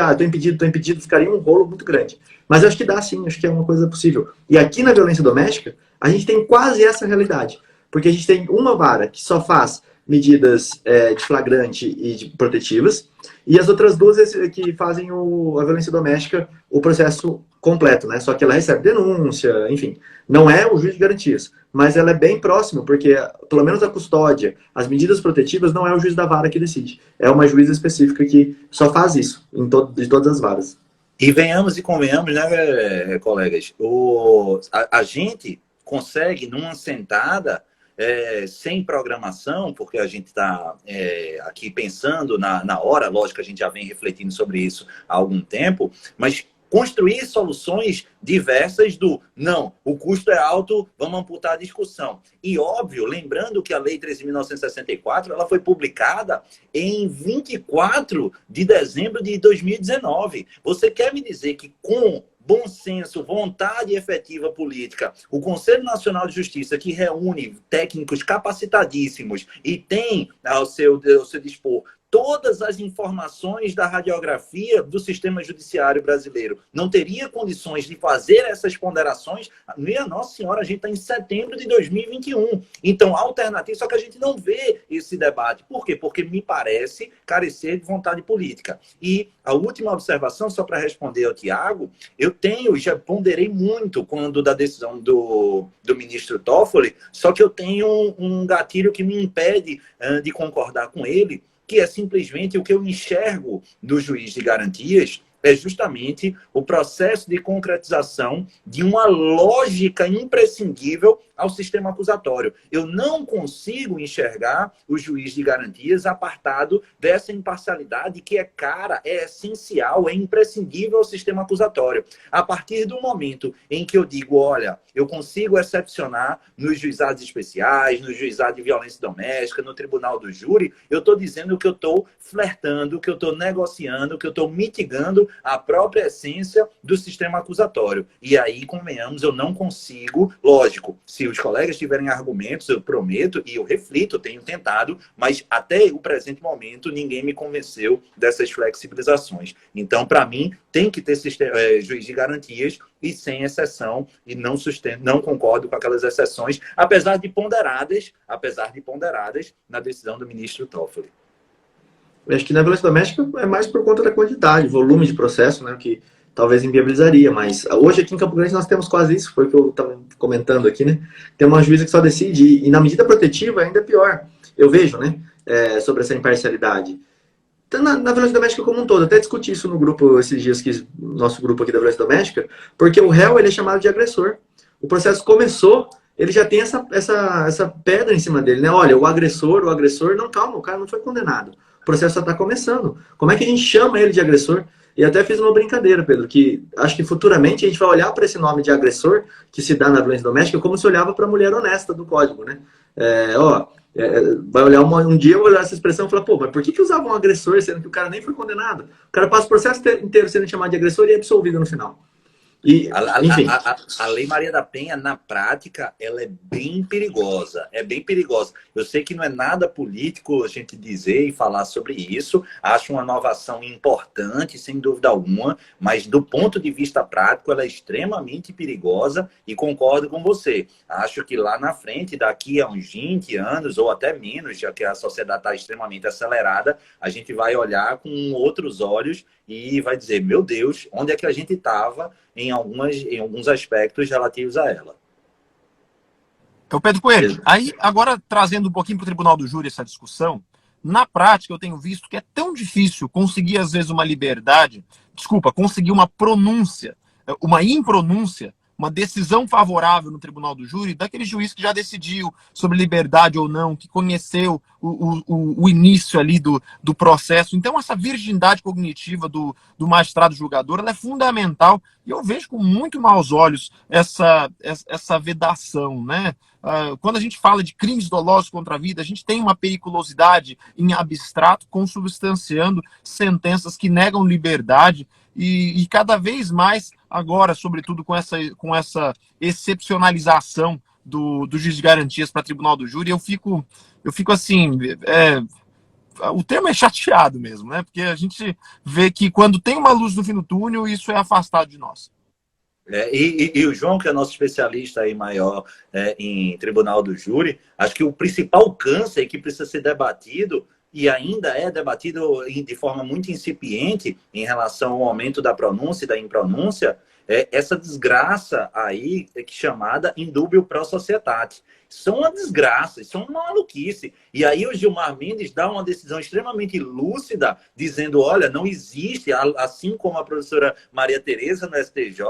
tô impedido, ficaria um rolo muito grande. Mas eu acho que dá sim, acho que é uma coisa possível. E aqui na violência doméstica, a gente tem quase essa realidade, porque a gente tem uma vara que só faz medidas de flagrante e de protetivas, e as outras 2 que fazem a violência doméstica, o processo completo, né? Só que ela recebe denúncia, enfim. Não é o juiz de garantias, mas ela é bem próxima, porque pelo menos a custódia, as medidas protetivas, não é o juiz da vara que decide. É uma juíza específica que só faz isso, de todas as varas. E venhamos e convenhamos, né, colegas? A gente consegue, numa sentada, sem programação, porque a gente está aqui pensando na hora, lógico que a gente já vem refletindo sobre isso há algum tempo, mas construir soluções diversas não, o custo é alto, vamos amputar a discussão. E óbvio, lembrando que a Lei 13.964, ela foi publicada em 24 de dezembro de 2019. Você quer me dizer que com bom senso, vontade efetiva política, o Conselho Nacional de Justiça, que reúne técnicos capacitadíssimos e tem ao seu dispor todas as informações da radiografia do sistema judiciário brasileiro, não teria condições de fazer essas ponderações? Minha Nossa Senhora, a gente está em setembro de 2021. Então, alternativa, só que a gente não vê esse debate. Por quê? Porque me parece carecer de vontade política. E a última observação, só para responder ao Tiago, já ponderei muito quando da decisão do ministro Toffoli, só que eu tenho um gatilho que me impede de concordar com ele, que é simplesmente o que eu enxergo do juiz de garantias, é justamente o processo de concretização de uma lógica imprescindível ao sistema acusatório. Eu não consigo enxergar o juiz de garantias apartado dessa imparcialidade que é cara, é essencial, é imprescindível ao sistema acusatório. A partir do momento em que eu digo, olha, eu consigo excepcionar nos juizados especiais, no juizado de violência doméstica, no tribunal do júri, eu estou dizendo que eu estou flertando, que eu estou negociando, que eu estou mitigando a própria essência do sistema acusatório. E aí, convenhamos, eu não consigo, lógico, se os colegas tiverem argumentos, eu prometo e eu reflito, tenho tentado, mas até o presente momento ninguém me convenceu dessas flexibilizações. Então, para mim, tem que ter juiz de garantias e sem exceção, e não concordo com aquelas exceções, apesar de ponderadas na decisão do ministro Toffoli. Eu acho que na violência doméstica é mais por conta da quantidade, volume de processo, né, que talvez inviabilizaria, mas hoje aqui em Campo Grande nós temos quase isso, foi o que eu estava comentando aqui, né? Tem uma juíza que só decide, e na medida protetiva ainda é pior. Eu vejo, né, sobre essa imparcialidade. Então, na violência doméstica como um todo, até discuti isso no grupo esses dias, nosso grupo aqui da violência doméstica, porque o réu ele é chamado de agressor. O processo começou, ele já tem essa pedra em cima dele, né? Olha, o agressor, não, calma, o cara não foi condenado. O processo só está começando. Como é que a gente chama ele de agressor? E até fiz uma brincadeira, Pedro, que acho que futuramente a gente vai olhar para esse nome de agressor que se dá na violência doméstica como se olhava para a mulher honesta do código, né? Vai olhar um dia, eu vou olhar essa expressão e falar, pô, mas por que usavam um agressor sendo que o cara nem foi condenado? O cara passa o processo inteiro sendo chamado de agressor e é absolvido no final. E, enfim. A Lei Maria da Penha, na prática, ela é bem perigosa. É bem perigosa. Eu sei que não é nada político a gente dizer e falar sobre isso. Acho uma inovação importante, sem dúvida alguma, mas do ponto de vista prático, ela é extremamente perigosa e concordo com você. Acho que lá na frente, daqui a uns 20 anos ou até menos, já que a sociedade está extremamente acelerada, a gente vai olhar com outros olhos e vai dizer, meu Deus, onde é que a gente estava em alguns aspectos relativos a ela. Então, Pedro Coelho, aí agora trazendo um pouquinho para o Tribunal do Júri essa discussão, na prática eu tenho visto que é tão difícil conseguir, às vezes, conseguir uma pronúncia, uma impronúncia, uma decisão favorável no tribunal do júri, daquele juiz que já decidiu sobre liberdade ou não, que conheceu o início ali do processo. Então, essa virgindade cognitiva do magistrado julgador, ela é fundamental, e eu vejo com muito maus olhos essa vedação, né? Quando a gente fala de crimes dolosos contra a vida, a gente tem uma periculosidade em abstrato, consubstanciando sentenças que negam liberdade, e cada vez mais agora, sobretudo com essa excepcionalização do juiz de garantias para tribunal do júri, eu fico assim, o termo é chateado mesmo, né? Porque a gente vê que quando tem uma luz no fim do túnel, isso é afastado de nós. E o João, que é nosso especialista aí maior em tribunal do júri, acho que o principal câncer que precisa ser debatido, e ainda é debatido de forma muito incipiente em relação ao aumento da pronúncia e da impronúncia, é essa desgraça aí chamada indúbio pro societate. Isso é uma desgraça, isso é uma maluquice. E aí o Gilmar Mendes dá uma decisão extremamente lúcida, dizendo, olha, não existe, assim como a professora Maria Tereza no STJ,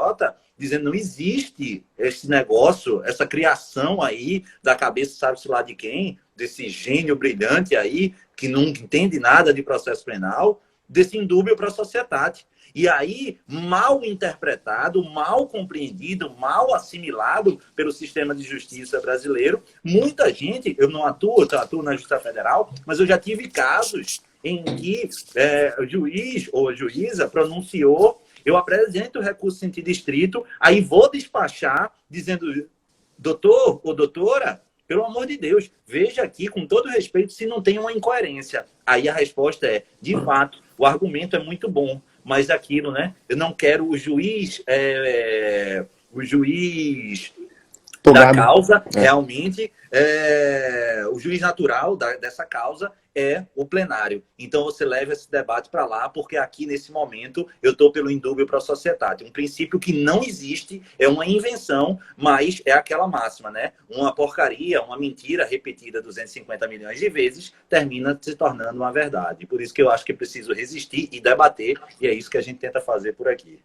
dizendo, não existe esse negócio, essa criação aí da cabeça, sabe-se lá de quem, desse gênio brilhante aí, que não entende nada de processo penal, desse indúbio pro societate. E aí, mal interpretado, mal compreendido, mal assimilado pelo sistema de justiça brasileiro, muita gente, eu não atuo, eu atuo na Justiça Federal, mas eu já tive casos em que o juiz ou a juíza pronunciou, eu apresento o recurso em sentido estrito, aí vou despachar dizendo, doutor ou doutora, pelo amor de Deus, veja aqui, com todo respeito, se não tem uma incoerência. Aí a resposta é, de fato, o argumento é muito bom, mas aquilo, né? Eu não quero o juiz da causa, realmente, o juiz natural dessa causa é o plenário. Então, você leva esse debate para lá, porque aqui, nesse momento, eu estou pelo indúbio pro societate. Um princípio que não existe, é uma invenção, mas é aquela máxima, né? Uma porcaria, uma mentira repetida 250 milhões de vezes, termina se tornando uma verdade. Por isso que eu acho que é preciso resistir e debater, e é isso que a gente tenta fazer por aqui.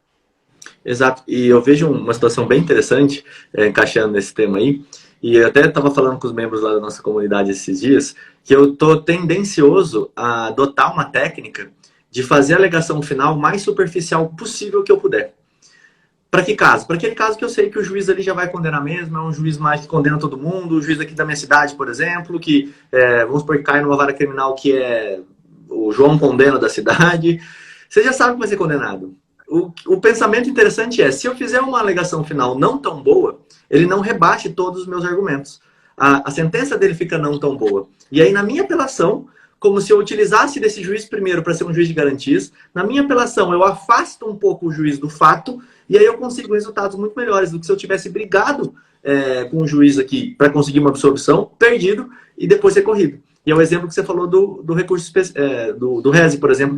Exato. E eu vejo uma situação bem interessante, encaixando nesse tema aí, e eu até estava falando com os membros lá da nossa comunidade esses dias, que eu estou tendencioso a adotar uma técnica de fazer a alegação final mais superficial possível que eu puder. Para que caso? Para aquele caso que eu sei que o juiz ali já vai condenar mesmo, é um juiz mais que condena todo mundo, o juiz aqui da minha cidade, por exemplo, que, vamos supor que cai numa vara criminal que é o João Condena da cidade, você já sabe que vai ser condenado. O pensamento interessante é, se eu fizer uma alegação final não tão boa, ele não rebate todos os meus argumentos. A sentença dele fica não tão boa. E aí, na minha apelação, como se eu utilizasse desse juiz primeiro para ser um juiz de garantias, na minha apelação eu afasto um pouco o juiz do fato, e aí eu consigo resultados muito melhores do que se eu tivesse brigado com o juiz aqui para conseguir uma absolvição, perdido, e depois ser corrido. E é o exemplo que você falou do recurso do RESE, por exemplo,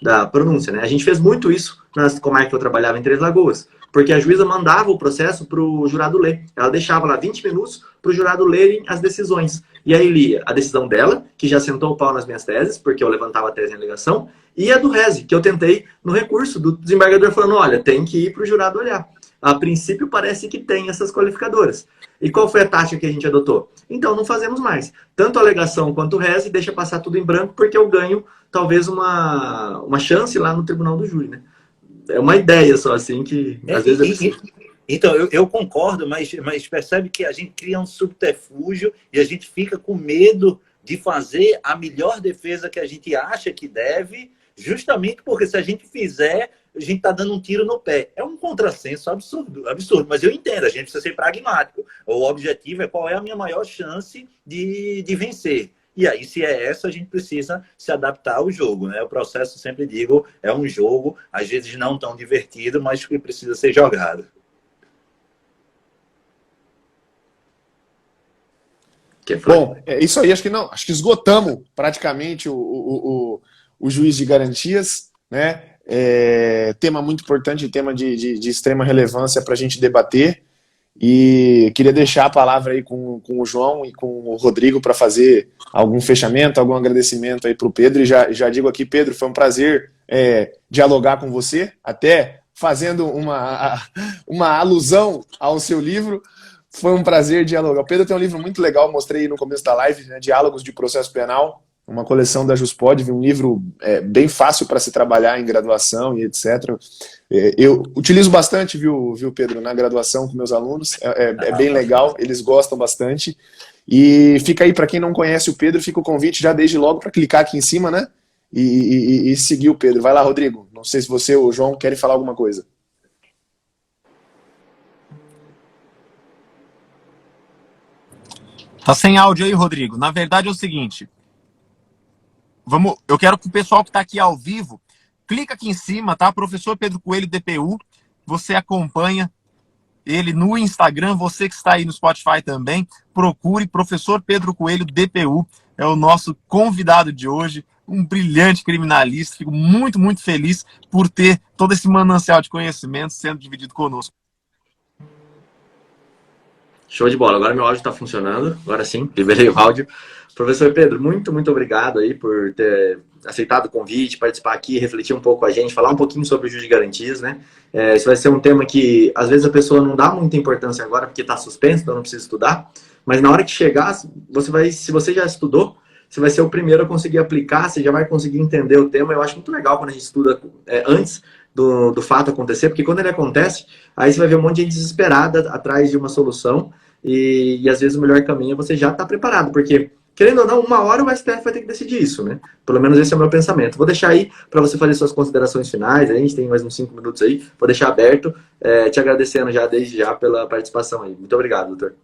da pronúncia, né? A gente fez muito isso na comarca que eu trabalhava em Três Lagoas, porque a juíza mandava o processo para o jurado ler. Ela deixava lá 20 minutos para o jurado lerem as decisões. E aí lia a decisão dela, que já sentou o pau nas minhas teses, porque eu levantava a tese em alegação, e a do RESE, que eu tentei no recurso do desembargador falando, olha, tem que ir para o jurado olhar. A princípio parece que tem essas qualificadoras. E qual foi a tática que a gente adotou? Então não fazemos mais. Tanto a alegação quanto o RESE deixa passar tudo em branco, porque eu ganho talvez uma chance lá no tribunal do júri, né? É uma ideia só, assim, que às vezes é preciso. Então, eu concordo, mas percebe que a gente cria um subterfúgio e a gente fica com medo de fazer a melhor defesa que a gente acha que deve, justamente porque se a gente fizer, a gente está dando um tiro no pé. É um contrassenso absurdo, mas eu entendo, a gente precisa ser pragmático. O objetivo é qual é a minha maior chance de vencer. E aí, se é essa, a gente precisa se adaptar ao jogo, né? O processo, sempre digo, é um jogo, às vezes não tão divertido, mas que precisa ser jogado. Bom, é isso aí, acho que esgotamos praticamente o juiz de garantias, né? Tema muito importante, tema de extrema relevância para a gente debater. E queria deixar a palavra aí com o João e com o Rodrigo para fazer algum fechamento, algum agradecimento aí para o Pedro. E já digo aqui, Pedro, foi um prazer dialogar com você, até fazendo uma alusão ao seu livro. Foi um prazer dialogar. O Pedro tem um livro muito legal, mostrei no começo da live, né, Diálogos de Processo Penal, uma coleção da Juspod, um livro bem fácil para se trabalhar em graduação e etc. Eu utilizo bastante, viu, Pedro, na graduação com meus alunos, é bem legal, eles gostam bastante. E fica aí, para quem não conhece o Pedro, fica o convite já desde logo para clicar aqui em cima, né? E seguir o Pedro. Vai lá, Rodrigo. Não sei se você ou o João querem falar alguma coisa. Tá sem áudio aí, Rodrigo. Na verdade é o seguinte, eu quero que o pessoal que está aqui ao vivo, clica aqui em cima, tá? Professor Pedro Coelho, DPU, você acompanha ele no Instagram, você que está aí no Spotify também, procure Professor Pedro Coelho, DPU, é o nosso convidado de hoje, um brilhante criminalista, fico muito, muito feliz por ter todo esse manancial de conhecimento sendo dividido conosco. Show de bola, agora meu áudio está funcionando, agora sim, liberei o áudio. Professor Pedro, muito, muito obrigado aí por ter aceitado o convite, participar aqui, refletir um pouco com a gente, falar um pouquinho sobre o juiz de garantias, né? Isso vai ser um tema que, às vezes, a pessoa não dá muita importância agora, porque está suspenso, então não precisa estudar, mas na hora que chegar, se você já estudou, você vai ser o primeiro a conseguir aplicar, você já vai conseguir entender o tema. Eu acho muito legal quando a gente estuda antes do fato acontecer, porque quando ele acontece, aí você vai ver um monte de gente desesperada atrás de uma solução, e às vezes o melhor caminho é você já estar preparado, porque, querendo ou não, uma hora o STF vai ter que decidir isso, né? Pelo menos esse é o meu pensamento. Vou deixar aí para você fazer suas considerações finais, a gente tem mais uns 5 minutos aí, vou deixar aberto, te agradecendo já desde já pela participação aí. Muito obrigado, doutor.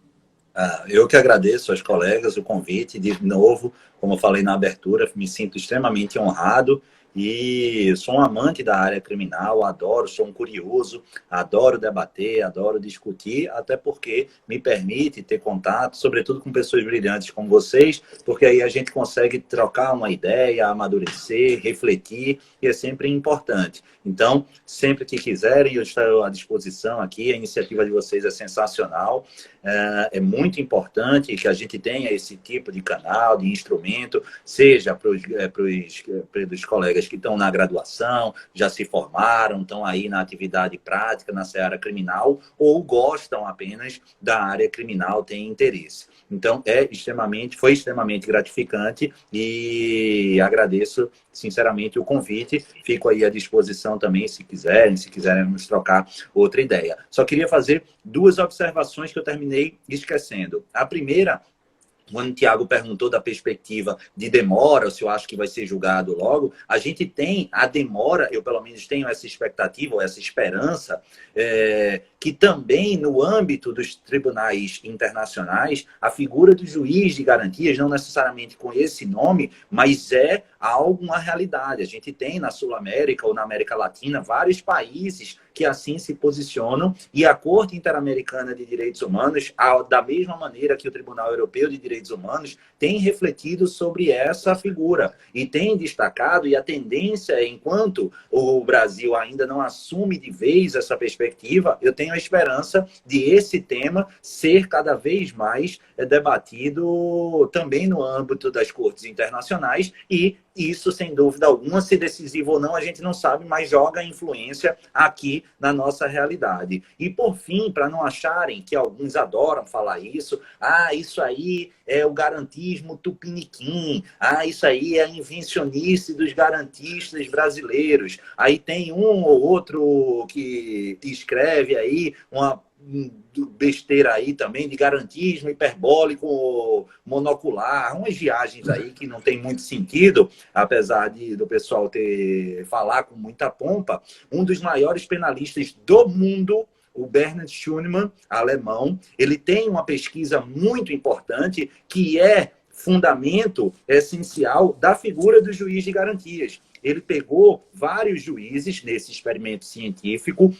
Eu que agradeço aos colegas o convite, de novo, como eu falei na abertura, me sinto extremamente honrado e sou um amante da área criminal, adoro, sou um curioso, adoro debater, adoro discutir, até porque me permite ter contato, sobretudo com pessoas brilhantes como vocês, porque aí a gente consegue trocar uma ideia, amadurecer, refletir, e é sempre importante. Então, sempre que quiserem, eu estou à disposição aqui, a iniciativa de vocês é sensacional, é muito importante que a gente tenha esse tipo de canal, de instrumento, seja para os colegas que estão na graduação, já se formaram, estão aí na atividade prática, na seara criminal, ou gostam apenas da área criminal, têm interesse. Então, foi extremamente gratificante e agradeço sinceramente o convite. Fico aí à disposição também, se quiserem nos trocar outra ideia. Só queria fazer 2 observações que eu terminei esquecendo. A primeira, quando o Tiago perguntou da perspectiva de demora, se eu acho que vai ser julgado logo, a gente tem a demora, eu pelo menos tenho essa expectativa, ou essa esperança, que também no âmbito dos tribunais internacionais, a figura do juiz de garantias, não necessariamente com esse nome, mas é algo, uma realidade. A gente tem na Sul-América ou na América Latina vários países que assim se posicionam, e a Corte Interamericana de Direitos Humanos, da mesma maneira que o Tribunal Europeu de Direitos Humanos, tem refletido sobre essa figura e tem destacado, e a tendência, enquanto o Brasil ainda não assume de vez essa perspectiva, eu tenho a esperança de esse tema ser cada vez mais debatido também no âmbito das cortes internacionais, e isso, sem dúvida alguma, se decisivo ou não, a gente não sabe, mas joga influência aqui na nossa realidade. E, por fim, para não acharem que alguns adoram falar isso, isso aí é o garantismo tupiniquim, isso aí é a invencionice dos garantistas brasileiros. Aí tem um ou outro que escreve aí uma besteira aí também de garantismo hiperbólico monocular, umas viagens aí que não tem muito sentido, apesar do pessoal falar com muita pompa. Um dos maiores penalistas do mundo, o Bernhard Schunemann, alemão, ele tem uma pesquisa muito importante que é fundamento essencial da figura do juiz de garantias. Ele pegou vários juízes nesse experimento científico,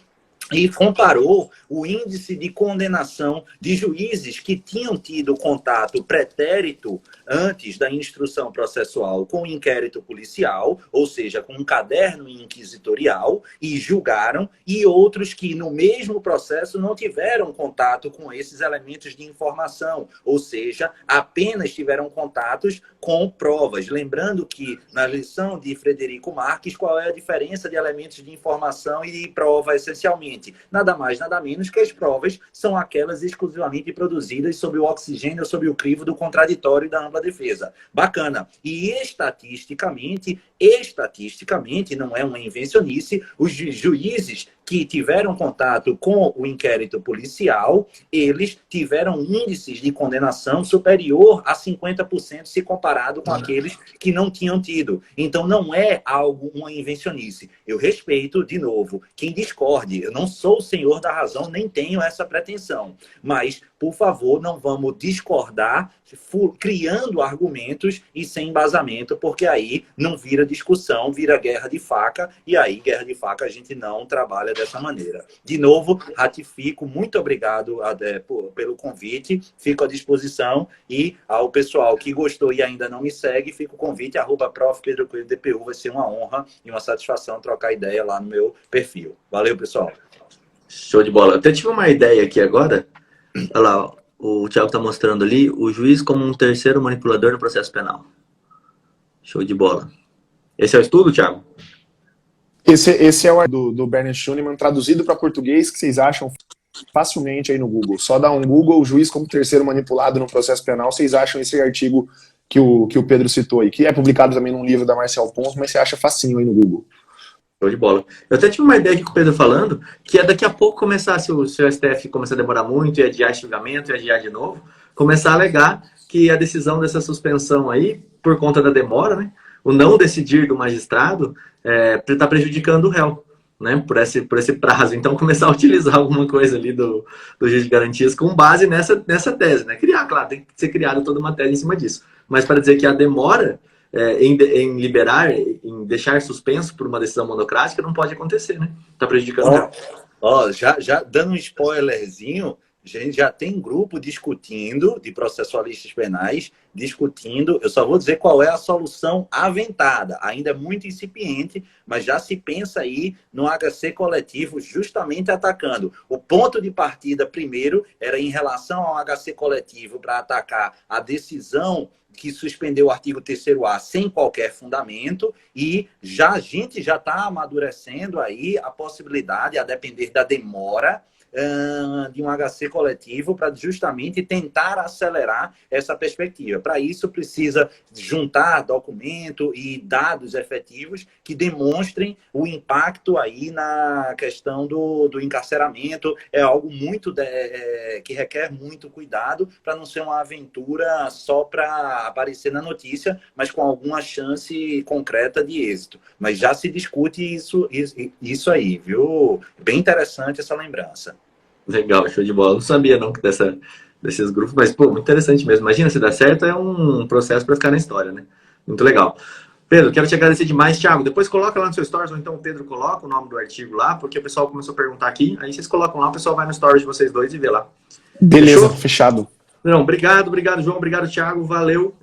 e comparou o índice de condenação de juízes que tinham tido contato pretérito antes da instrução processual com o inquérito policial, ou seja, com um caderno inquisitorial, e julgaram, e outros que no mesmo processo não tiveram contato com esses elementos de informação, ou seja, apenas tiveram contatos com provas. Lembrando que na lição de Frederico Marques, qual é a diferença de elementos de informação e de prova essencialmente? Nada mais, nada menos que as provas são aquelas exclusivamente produzidas sob o oxigênio, sob o crivo do contraditório e da ampla defesa. Bacana. E estatisticamente, não é uma invencionice, os juízes que tiveram contato com o inquérito policial, eles tiveram índices de condenação superior a 50% se comparado com aqueles que não tinham tido. Então, não é algo, uma invencionice. Eu respeito, de novo, quem discorde. Eu não sou o senhor da razão, nem tenho essa pretensão. Mas, por favor, não vamos discordar criando argumentos e sem embasamento, porque aí não vira discussão, vira guerra de faca, e aí, guerra de faca, a gente não trabalha dessa maneira. De novo, ratifico, muito obrigado pelo convite, fico à disposição, e ao pessoal que gostou e ainda não me segue, fica o convite, @prof. Pedro Coelho DPU, vai ser uma honra e uma satisfação trocar ideia lá no meu perfil. Valeu, pessoal. Show de bola. Eu até tive uma ideia aqui agora. Olha lá, ó. O Thiago está mostrando ali o juiz como um terceiro manipulador no processo penal. Show de bola. Esse é o estudo, Thiago? Esse é o do Bernard Schunemann, traduzido para português, que vocês acham facilmente aí no Google. Só dá um Google, o juiz como terceiro manipulado no processo penal, vocês acham esse artigo que o Pedro citou aí, que é publicado também num livro da Marcial Pons, mas você acha facinho aí no Google. Show de bola. Eu até tive uma ideia aqui com o Pedro falando, que é daqui a pouco começar, se o STF começar a demorar muito e adiar esse julgamento e adiar de novo, começar a alegar que a decisão dessa suspensão aí, por conta da demora, né, o não decidir do magistrado, está prejudicando o réu, né, por esse prazo. Então, começar a utilizar alguma coisa ali do juiz de garantias com base nessa tese, né? Criar, claro, tem que ser criada toda uma tese em cima disso. Mas para dizer que a demora em liberar, em deixar suspenso por uma decisão monocrática, não pode acontecer, né? Está prejudicando o réu. Já dando um spoilerzinho, a gente já tem grupo discutindo, de processualistas penais, discutindo, eu só vou dizer qual é a solução aventada, ainda é muito incipiente, mas já se pensa aí no HC coletivo justamente atacando. O ponto de partida, primeiro, era em relação ao HC coletivo para atacar a decisão que suspendeu o artigo 3º A sem qualquer fundamento, e a gente já está amadurecendo aí a possibilidade, a depender da demora, de um HC coletivo para justamente tentar acelerar essa perspectiva. Para isso, precisa juntar documento e dados efetivos que demonstrem o impacto aí na questão do encarceramento. É algo muito que requer muito cuidado para não ser uma aventura só para aparecer na notícia, mas com alguma chance concreta de êxito. Mas já se discute isso aí, viu? Bem interessante essa lembrança. Legal, show de bola. Não sabia não desses grupos, mas pô, muito interessante mesmo. Imagina, se dá certo, é um processo para ficar na história, né? Muito legal. Pedro, quero te agradecer demais. Thiago, depois coloca lá no seu stories, ou então o Pedro coloca o nome do artigo lá, porque o pessoal começou a perguntar aqui, aí vocês colocam lá, o pessoal vai no stories de vocês dois e vê lá. Beleza, fechado. Não, obrigado, João, obrigado, Thiago, valeu.